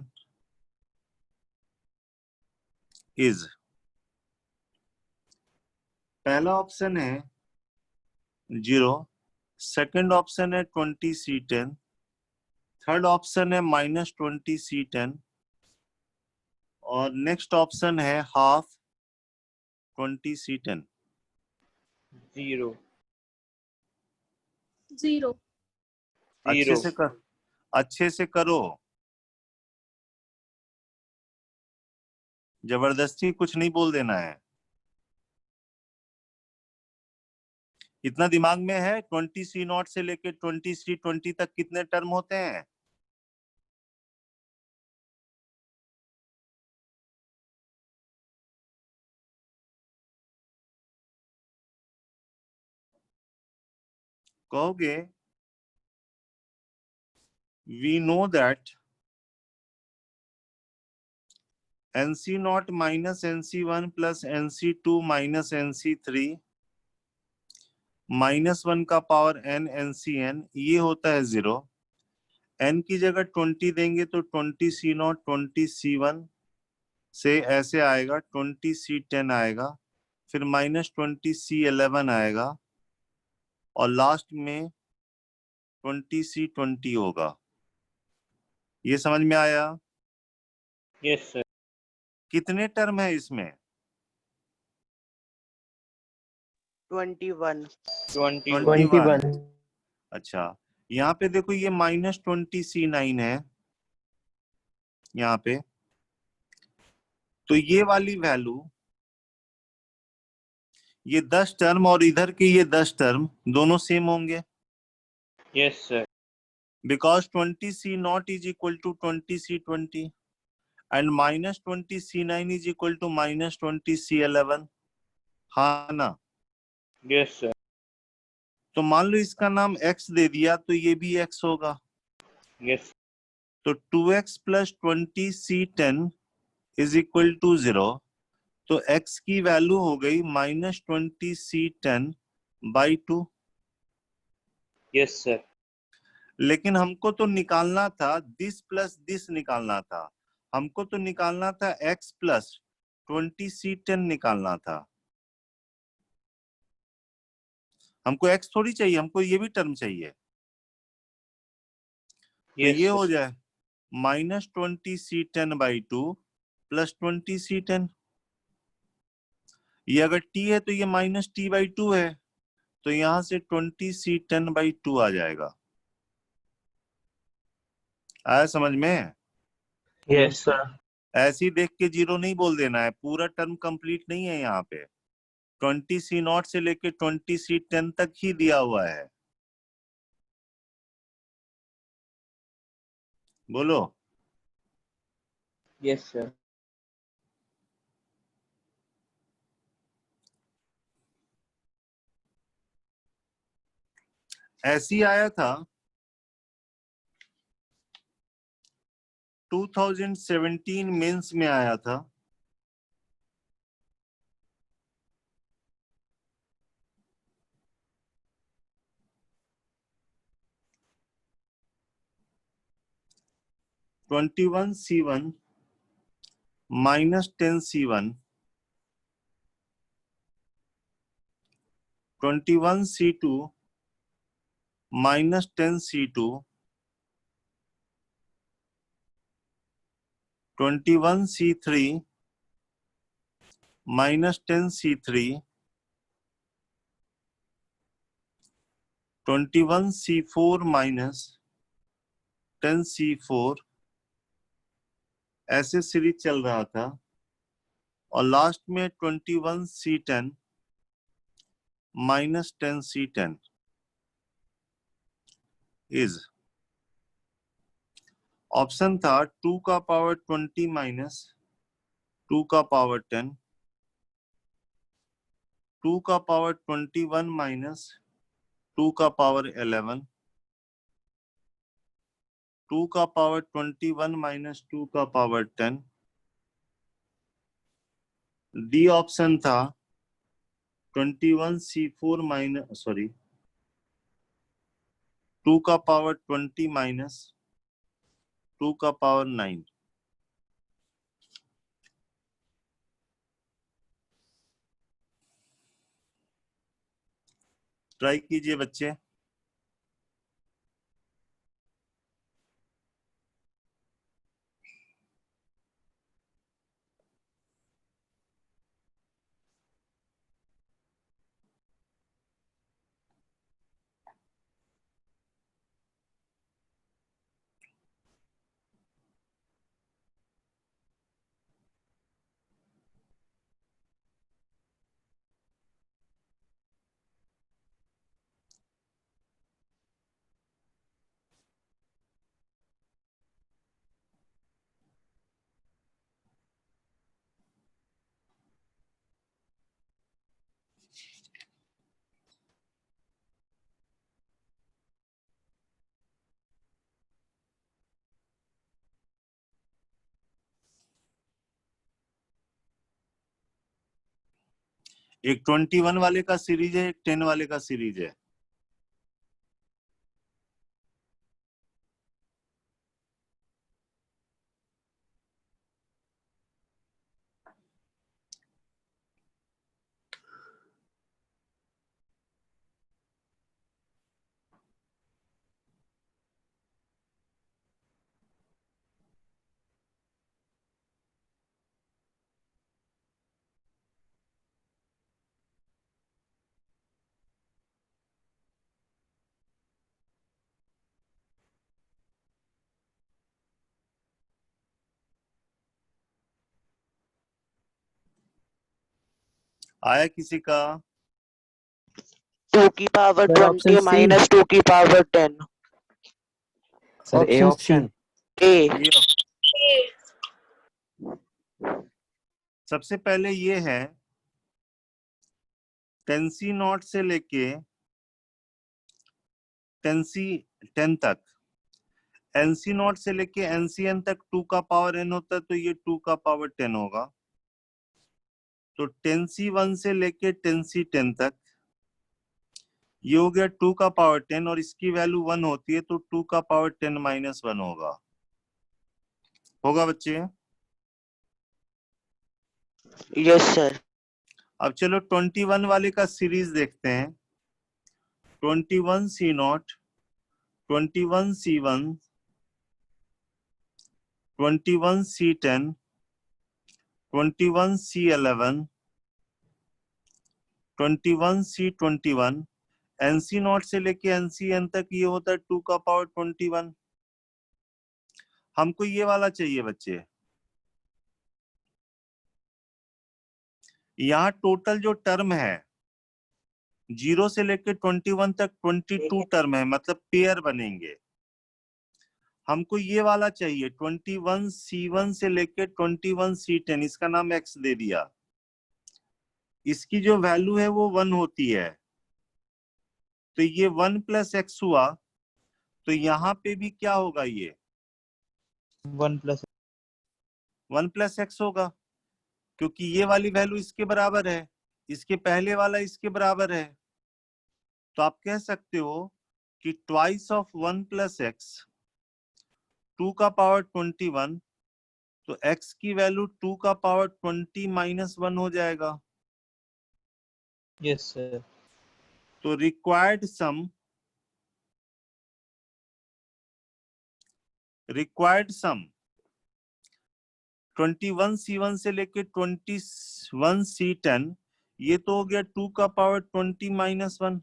is, पहला ऑप्शन है 0, सेकंड ऑप्शन है 20C10, थर्ड ऑप्शन है -20C10 और नेक्स्ट ऑप्शन है हाफ 20C10. 0 0 अच्छे से करो, जबरदस्ती कुछ नहीं बोल देना है। इतना दिमाग में है 20C0 से लेके 20C20 तक कितने टर्म होते हैं? कहोगे we know that NC0 minus NC1 plus NC2 minus NC3 -1 का पावर n NCn, ये होता है 0। n की जगह 20 देंगे तो 20C0 20C1 से ऐसे आएगा, 20C10 आएगा, फिर -20C11 आएगा और लास्ट में 20C20 होगा। ये समझ में आया? Yes sir. कितने टर्म है इसमें? 21. 21 अच्छा, यहाँ पे देखो ये -20C9 है यहाँ पे, तो ये वाली वैल्यू, ये 10 टर्म और इधर के ये 10 टर्म दोनों सेम होंगे, yes sir. Because 20C0 is equal to 20C20 and -20C9 is equal to -20C11, हाँ ना? Yes sir. तो मान लो इसका नाम x दे दिया तो ये भी x होगा, यस। तो 2x plus 20C10 is equal to 0, तो x की वैल्यू हो गई -20C10/2। Yes sir. लेकिन हमको तो निकालना था दिस प्लस दिस निकालना था, हमको तो निकालना था x प्लस 20C10 निकालना था। हमको x थोड़ी चाहिए, हमको ये भी टर्म चाहिए। तो ये हो जाए -20C10/2 प्लस 20C10। ये अगर t है तो ये -t/2 है, तो यहां से 20C10/2 आ जाएगा। आया समझ में? Yes sir. ऐसी देख के 0 नहीं बोल देना है, पूरा टर्म कंप्लीट नहीं है यहाँ पे। 20C0 से लेके 20C10 तक ही दिया हुआ है। बोलो। Yes sir. ऐसी आया था 2017 मेंस में आया था। (21C1 minus 10C1 (21C2 minus 10C2 (21C3 minus 10C3 (21C4 minus 10C4) ऐसे सीरीज चल रहा था और लास्ट में 21C10 minus 10C10 is, option था 2 का पावर 20 माइनस 2 का पावर 10, 2 का पावर 21 माइनस 2 का पावर 11, 2 का पावर 21 माइनस 2 का पावर 10। डी ऑप्शन था 21C4 माइनस 2 का पावर 20 माइनस 2 का पावर 9। ट्राई कीजिए बच्चे। एक 21 वाले का सीरीज है, एक 10 वाले का सीरीज है। आया किसी का? 2 की power Sir, option 20 C. minus 2 की power 10. Sir A Option C. Option. A. ये सबसे पहले ये है 10C0 से लेके 10 तक, NC0 से लेके NCN तक 2 का पावर n होता है, तो ये 2 का पावर 10 होगा। तो 10C1 से लेके 10C10 तक ये हो गया 2 का पावर 10, और इसकी वैल्यू 1 होती है, तो 2 का पावर 10 माइनस 1 होगा बच्चे। Yes, sir. अब चलो 21 वाले का सीरीज देखते हैं। 21C0, 21C1, 21C10, 21C11, 21C21, NC0 से लेके NCN तक ये होता है 2 का पावर 21। हमको ये वाला चाहिए बच्चे। यहाँ टोटल जो टर्म है 0 से लेके 21 तक 22 टर्म है, मतलब पेयर बनेंगे। हमको ये वाला चाहिए 21C1 से लेके 21C10, इसका नाम x दे दिया। इसकी जो वैल्यू है वो 1 होती है, तो ये 1 प्लस x हुआ। तो यहाँ पे भी क्या होगा, ये 1 प्लस x होगा, क्योंकि ये वाली वैल्यू इसके बराबर है, इसके पहले वाला इसके बराबर है। तो आप कह सकते हो कि ट्वाइस ऑफ 1 प्लस x, 2 का पावर 21, तो x की वैल्यू 2 का पावर 20 माइनस 1 हो जाएगा। Yes sir. तो रिक्वायर्ड सम 21C1 से लेके 21C10, ये तो हो गया 2 का पावर 20 माइनस 1,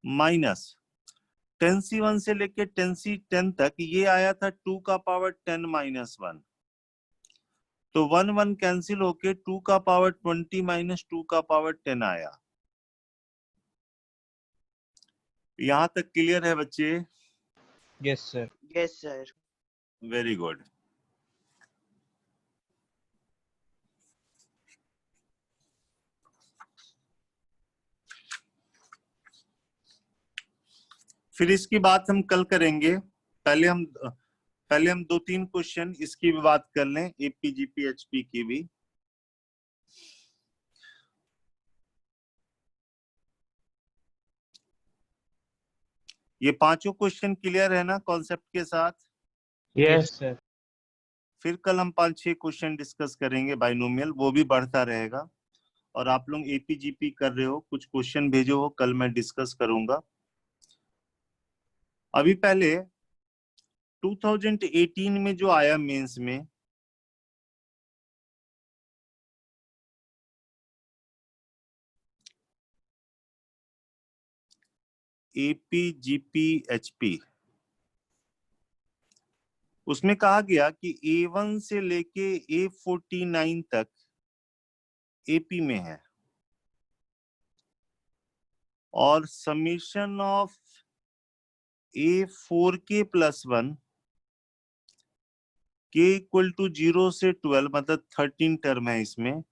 माइनस 10C1 से लेके 10C10 तक ये आया था 2 का पावर 10 माइनस 1। तो 1 1 कैंसिल होके 2 का पावर 20 माइनस 2 का पावर 10 आया। यहां तक क्लियर है बच्चे? Yes sir. Yes, sir. Very good. फिर इसकी बात हम कल करेंगे। पहले हम 2-3 क्वेश्चन इसकी भी बात कर लें, एपीजीपी एचपी की भी। ये पांचों क्वेश्चन क्लियर है ना कॉन्सेप्ट के साथ? Yes sir. फिर कल हम 5-6 क्वेश्चन डिस्कस करेंगे बाइनोमियल, वो भी बढ़ता रहेगा। और आप लोग एपीजीपी कर रहे हो, कुछ क्वेश्चन भेजो हो, कल मैं डिस्कस करूंगा। अभी पहले 2018 में जो आया मेंस में, एपीजीपी एचपी, उसमें कहा गया कि A1 से लेके A49 तक एपी में है, और समीशन ऑफ A4K + 1 K = 0 से 12, मतलब 13 टर्म है इसमें।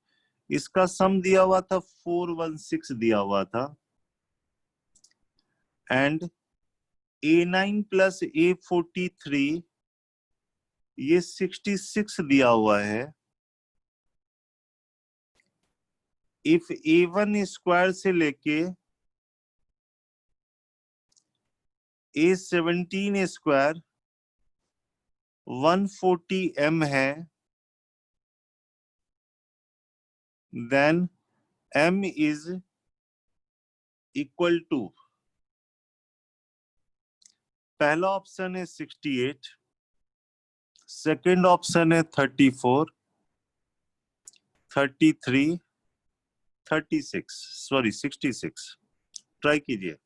इसका सम दिया हुआ था 416 दिया हुआ था, एंड A9 + A43 ये 66 दिया हुआ है। इफ A1 स्क्वायर से लेके A17 स्क्वायर 140 m है, then m is equal to, पहला ऑप्शन है 68, सेकंड ऑप्शन है 34, 33, 36, सॉरी 66। ट्राई कीजिए।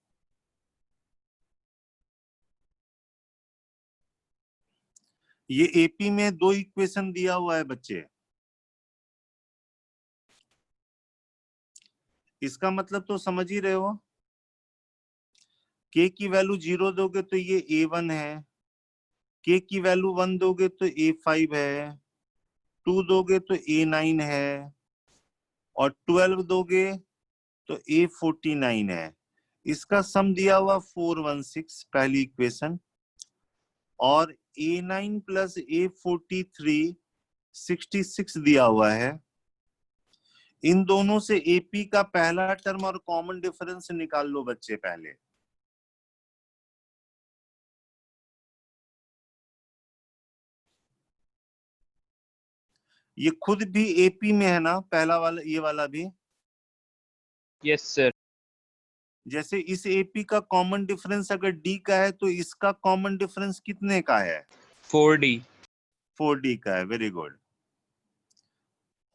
ये एपी में 2 इक्वेशन दिया हुआ है बच्चे, इसका मतलब तो समझ ही रहे हो। k की वैल्यू 0 दोगे तो ये A1 है, k की वैल्यू 1 दोगे तो A5 है, 2 दोगे तो A9 है, और 12 दोगे तो A49 है। इसका सम दिया हुआ 416 पहली इक्वेशन, और A9 + A43 66 दिया हुआ है। इन दोनों से एपी का पहला टर्म और कॉमन डिफरेंस निकाल लो बच्चे पहले। ये खुद भी एपी में है ना, पहला वाला, ये वाला भी। Yes, sir. जैसे इस एपी का कॉमन डिफरेंस अगर डी का है, तो इसका कॉमन डिफरेंस कितने का है? 4D. 4D का है। Very good.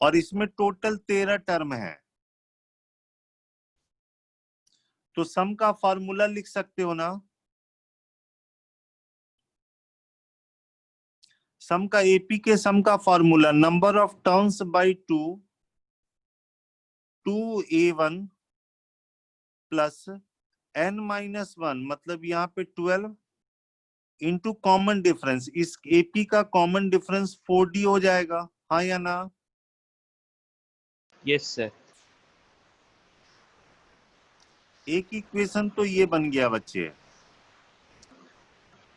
और इसमें टोटल 13 टर्म है, तो सम का फॉर्मूला लिख सकते हो ना। सम का, एपी के सम का formula number of terms by 2A1 plus n-1, मतलब यहाँ पे 12 इंटू कॉमन डिफरेंस। इस एपी का कॉमन डिफरेंस 4D हो जाएगा, हाँ या ना? Yes, sir. एक इक्वेशन तो ये बन गया बच्चे,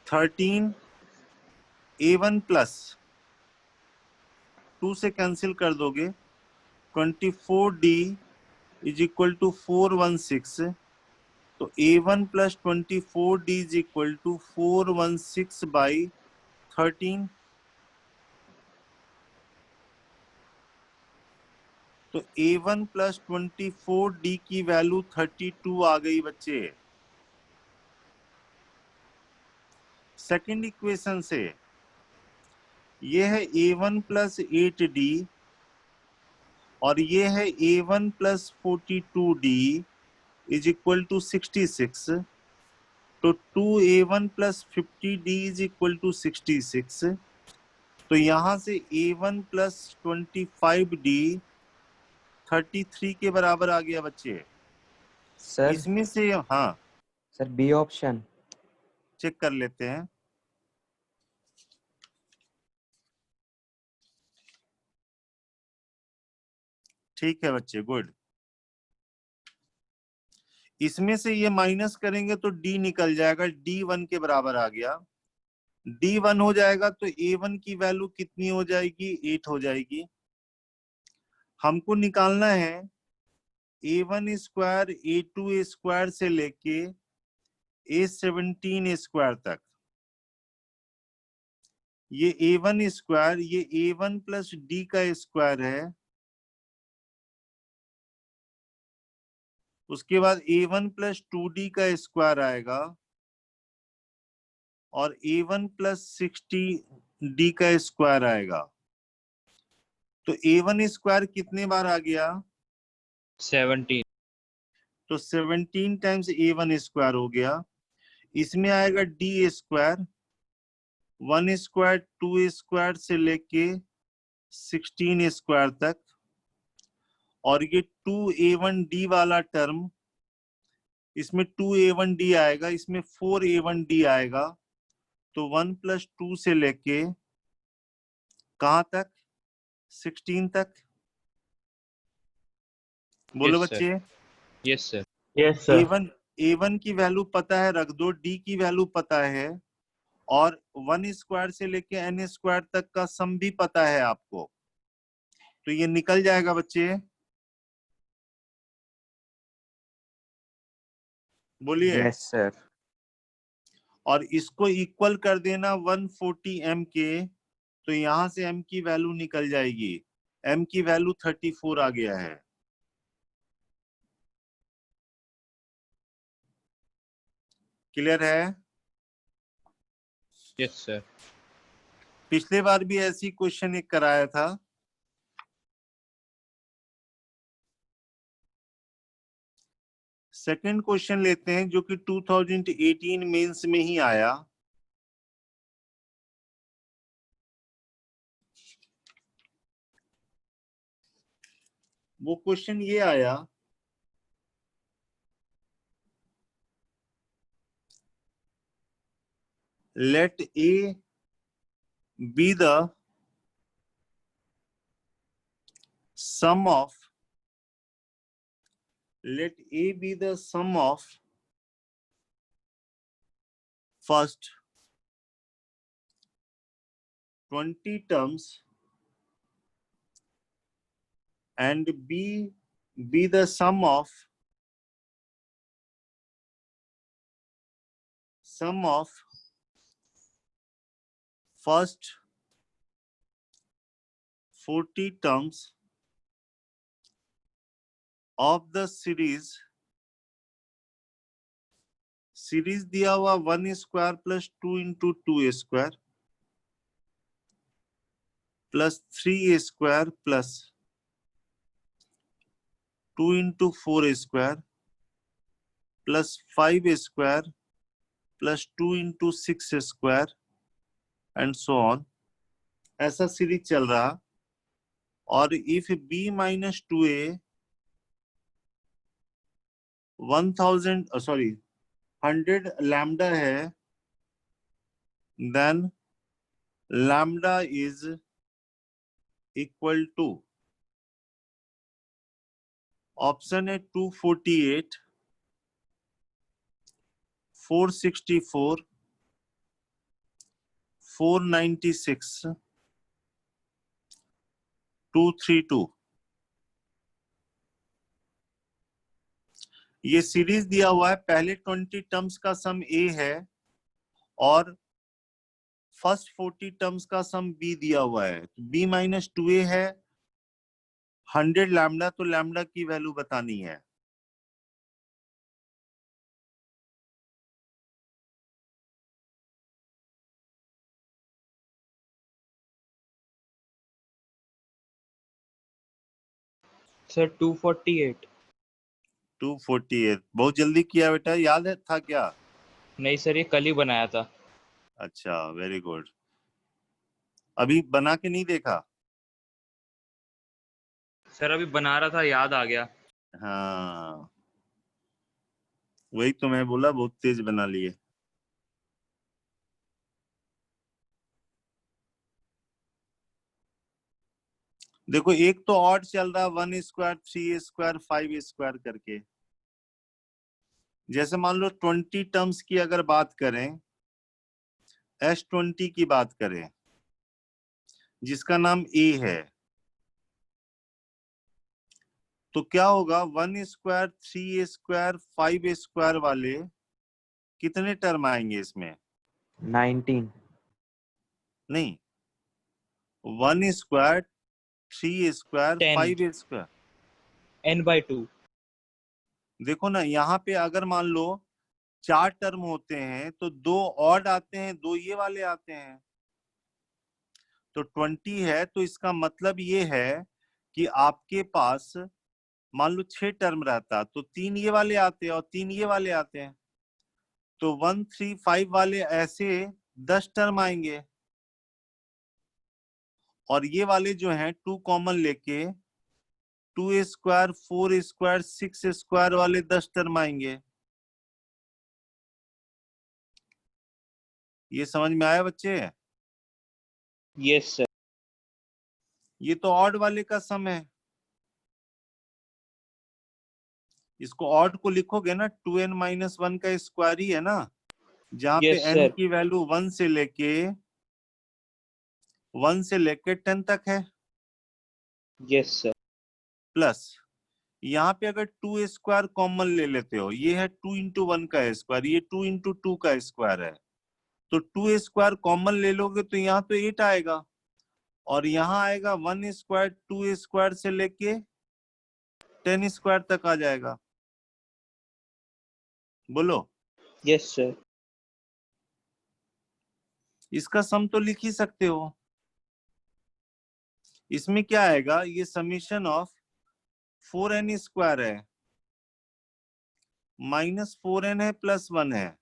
13A1 प्लस 2 से कैंसिल कर दोगे, 24D = 416, तो A1 + 24D = 416/13। तो A1 + 24D की वैल्यू 32 आ गई बच्चे। सेकंड इक्वेशन से ये है A1 + 8D, और ये है A1 + 42D = 66, तो 2A1 + 50D = 66। तो यहां से A1 + 25D 33 के बराबर आ गया बच्चे। सर इसमें से, हाँ सर बी ऑप्शन। चेक कर लेते हैं। ठीक है बच्चे, गुड। इसमें से ये माइनस करेंगे तो D निकल जाएगा, D 1 के बराबर आ गया। D1 हो जाएगा तो A1 की वैल्यू कितनी हो जाएगी? 8 हो जाएगी। हमको निकालना है A1 स्क्वायर A2 स्क्वायर से लेके A17 स्क्वायर तक। ये A1 स्क्वायर, ये A1 प्लस D का स्क्वायर है। उसके बाद A1 प्लस 2D का स्क्वायर आएगा और A1 प्लस 60D का स्क्वायर आएगा। तो A1 स्क्वायर कितने बार आ गया? 17। तो 17 टाइम्स A1 स्क्वायर हो गया। इसमें आएगा D स्क्वायर, 1 स्क्वायर 2 स्क्वायर से लेके 16 स्क्वायर तक, और ये 2A1D वाला टर्म, इसमें 2A1D आएगा, इसमें 4A1D आएगा। तो 1 प्लस 2 से लेके कहां तक? 16 तक। बोलो Yes, sir. बच्चे। Yes, sir. Yes sir. A1 की वैल्यू पता है, रख दो। D की वैल्यू पता है, और 1 स्क्वायर से लेके n स्क्वायर तक का सम भी पता है आपको। तो ये निकल जाएगा बच्चे। बोलिए। Yes, sir. और इसको इक्वल कर देना 140 m के, तो यहां से m की वैल्यू निकल जाएगी। m की वैल्यू 34 आ गया है। क्लियर है? Yes, sir. पिछले बार भी ऐसी क्वेश्चन एक कराया था। सेकंड क्वेश्चन लेते हैं जो कि 2018 मेंस में ही आया। वो क्वेश्चन ये आया, late A be the sum of, let A be the sum of first 20 terms and B be the sum of first 40 terms of the series दिया हुआ 1 square plus 2 into 2 square plus 3 square plus 2 into 4 square plus 5 square plus 2 into 6 square and so on. ऐसा सीरीज चल रहा। और if B minus 2A 100 lambda है, then lambda is equal to option है 248, 464, 496, 232। ये सीरीज दिया हुआ है। पहले 20 टर्म्स का सम A है और फर्स्ट 40 टर्म्स का सम B दिया हुआ है। B माइनस 2A है, 100 लैम्डा, तो लैम्डा की वैल्यू बतानी है। Sir, 248. 248 बहुत जल्दी किया बेटा, याद है था क्या? नहीं सर, ये कल ही बनाया था। अच्छा, वेरी गुड। अभी बना के नहीं देखा? सर अभी बना रहा था, याद आ गया। हाँ, वही तो मैं बोला, बहुत तेज बना लिए। देखो एक तो ऑड चल रहा, 1 स्क्वायर 3 स्क्वायर 5 स्क्वायर करके। जैसे मान लो 20 टर्म्स की अगर बात करें S20 की बात करें जिसका नाम A है, तो क्या होगा? 1 स्क्वायर 3 स्क्वायर 5 स्क्वायर वाले कितने टर्म आएंगे इसमें? 19. नहीं, 1 स्क्वायर 3 स्क्वायर 10. 5 स्क्वायर। n/2। देखो ना, यहाँ पे अगर मान लो 4 टर्म होते हैं तो 2 ऑड आते हैं, 2 ये वाले आते हैं। तो 20 है तो इसका मतलब ये है कि आपके पास मान लो 6 टर्म रहता तो 3 ये वाले आते हैं और 3 ये वाले आते हैं, तो 1 3 5 वाले ऐसे 10 टर्म आएंगे। और ये वाले जो हैं 2 कॉमन लेके 2 स्क्वायर 4 स्क्वायर 6 स्क्वायर वाले 10 टर्म आएंगे। ये समझ में आया बच्चे? Yes sir. ये तो ऑड वाले का सम है। इसको ऑड को लिखोगे ना 2n-1 का स्क्वायर ही है ना, जहाँ पे यस n सर। की वैल्यू 1 से लेके 10 तक है, यस सर। प्लस यहाँ पे अगर 2 स्क्वायर कॉमन ले लेते हो, ये है 2 इंटू 1 का स्क्वायर, ये 2 इंटू 2 का स्क्वायर है, तो 2 स्क्वायर कॉमन ले लोगे तो यहाँ तो 8 आएगा, और यहाँ आएगा 1 स्क्वायर 2 स्क्वायर से लेके 10 स्क्वायर तक आ जाएगा। बोलो, यस सर। इसका सम तो लिख ही सकते हो। इसमें क्या आएगा? ये समीशन ऑफ 4n स्क्वायर है माइनस 4n है प्लस 1 है,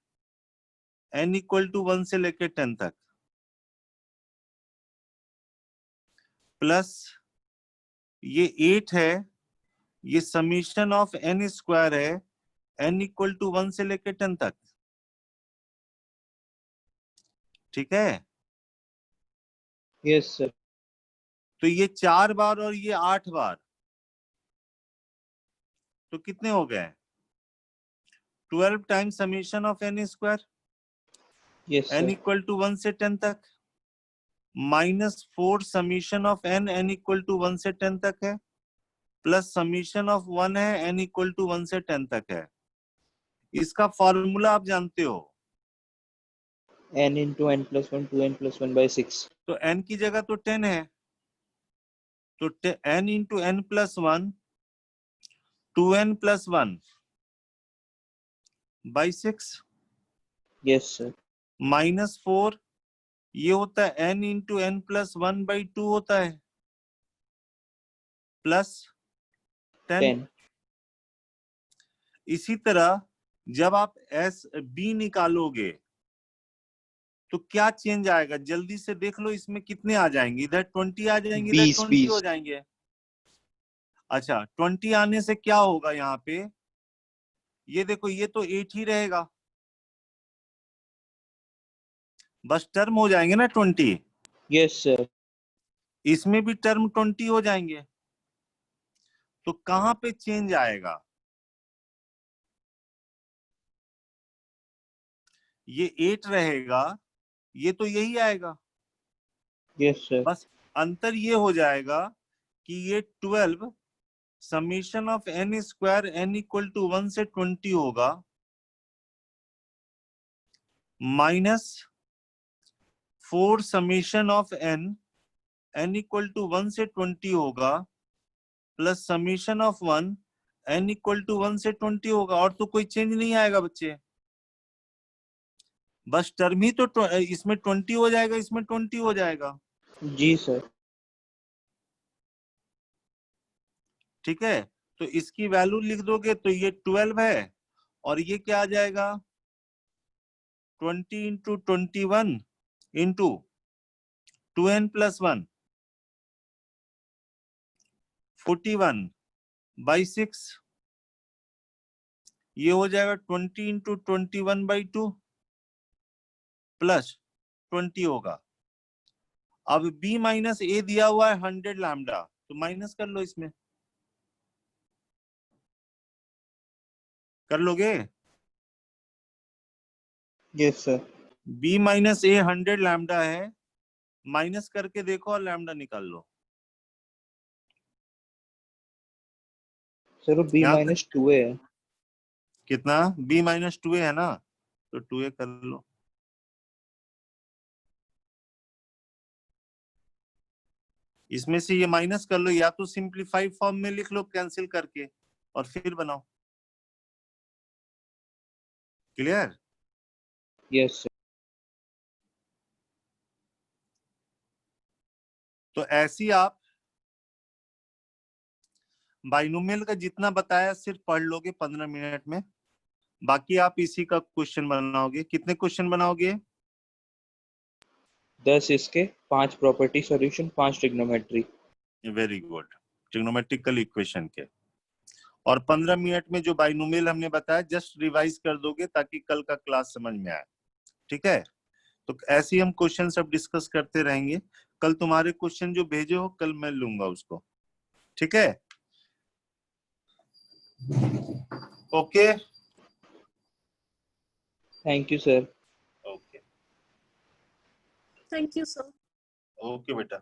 n इक्वल टू 1 से लेके 10 तक, प्लस ये 8 है, ये समीशन ऑफ n स्क्वायर है, n इक्वल टू 1 से लेके 10 तक। ठीक है? Yes sir. तो ये 4 बार और ये 8 बार, तो कितने हो गए? 12 times summation of n square, yes n sir. Equal to 1 से 10 तक, minus 4 summation of n equal to 1 से 10 तक है, प्लस समीशन ऑफ 1 है n इक्वल टू 1 से 10 तक है। इसका फॉर्मूला आप जानते हो, n into n plus 1 2n plus 1 by 6। तो n की जगह तो 10 है, तो n into n plus 1 2n plus 1 by 6 yes sir. Minus 4, ये होता है n into n plus 1 by 2 होता है, प्लस 10। 10। इसी तरह जब आप b निकालोगे तो क्या चेंज आएगा? जल्दी से देख लो, इसमें कितने आ जाएंगे? इधर 20 आ जाएंगे, इधर 20 20 हो जाएंगे। अच्छा, 20 आने से क्या होगा? यहाँ पे ये देखो, ये तो 8 ही रहेगा, बस टर्म हो जाएंगे ना 20। Yes sir. इसमें भी टर्म 20 हो जाएंगे, तो कहां पे चेंज आएगा? ये 8 रहेगा, ये तो यही आएगा, यस सर। बस अंतर ये हो जाएगा कि ये 12 summation of n square n equal to 1 से 20 होगा, minus 4 summation of n equal to 1 से 20 होगा, plus summation of 1 n equal to 1 से 20 होगा, और तो कोई चेंज नहीं आएगा बच्चे, बस टर्म ही तो इसमें 20 हो जाएगा, इसमें 20 हो जाएगा। जी सर। ठीक है, तो इसकी वैल्यू लिख दोगे तो ये 12 है, और ये क्या आ जाएगा? 20 into 21 into 2n plus 1 41 by 6, ये हो जाएगा 20 इंटू 21 बाई 2 प्लस 20 होगा। अब b माइनस a दिया हुआ है 100 लैम्डा, तो माइनस कर लो, इसमें कर लोगे? Yes sir. b माइनस ए 100 लैम्डा है, माइनस करके देखो और लैम्डा निकाल लो। सर b यहाँ माइनस 2a है। कितना? b माइनस 2a है ना, तो 2a कर लो। इसमें से ये माइनस कर लो, या तो सिंप्लीफाई फॉर्म में लिख लो कैंसिल करके और फिर बनाओ। क्लियर? Yes sir. तो ऐसी आप बाइनोमियल का जितना बताया सिर्फ पढ़ लोगे 15 मिनट में, बाकी आप इसी का क्वेश्चन बनाओगे। कितने क्वेश्चन बनाओगे? 10 इसके, 5 property solution, 5 trigonometry. Very good, trigonometrical equation के। और 15 मिनट में जो बाइनोमियल हमने बताया जस्ट रिवाइज कर दोगे ताकि कल का क्लास समझ में आए। ठीक है? तो ऐसे ही हम क्वेश्चन सब डिस्कस करते रहेंगे। कल तुम्हारे क्वेश्चन जो भेजे हो कल मैं लूंगा उसको। ठीक है? Okay thank you sir. Okay Thank you, sir. Okay बेटा।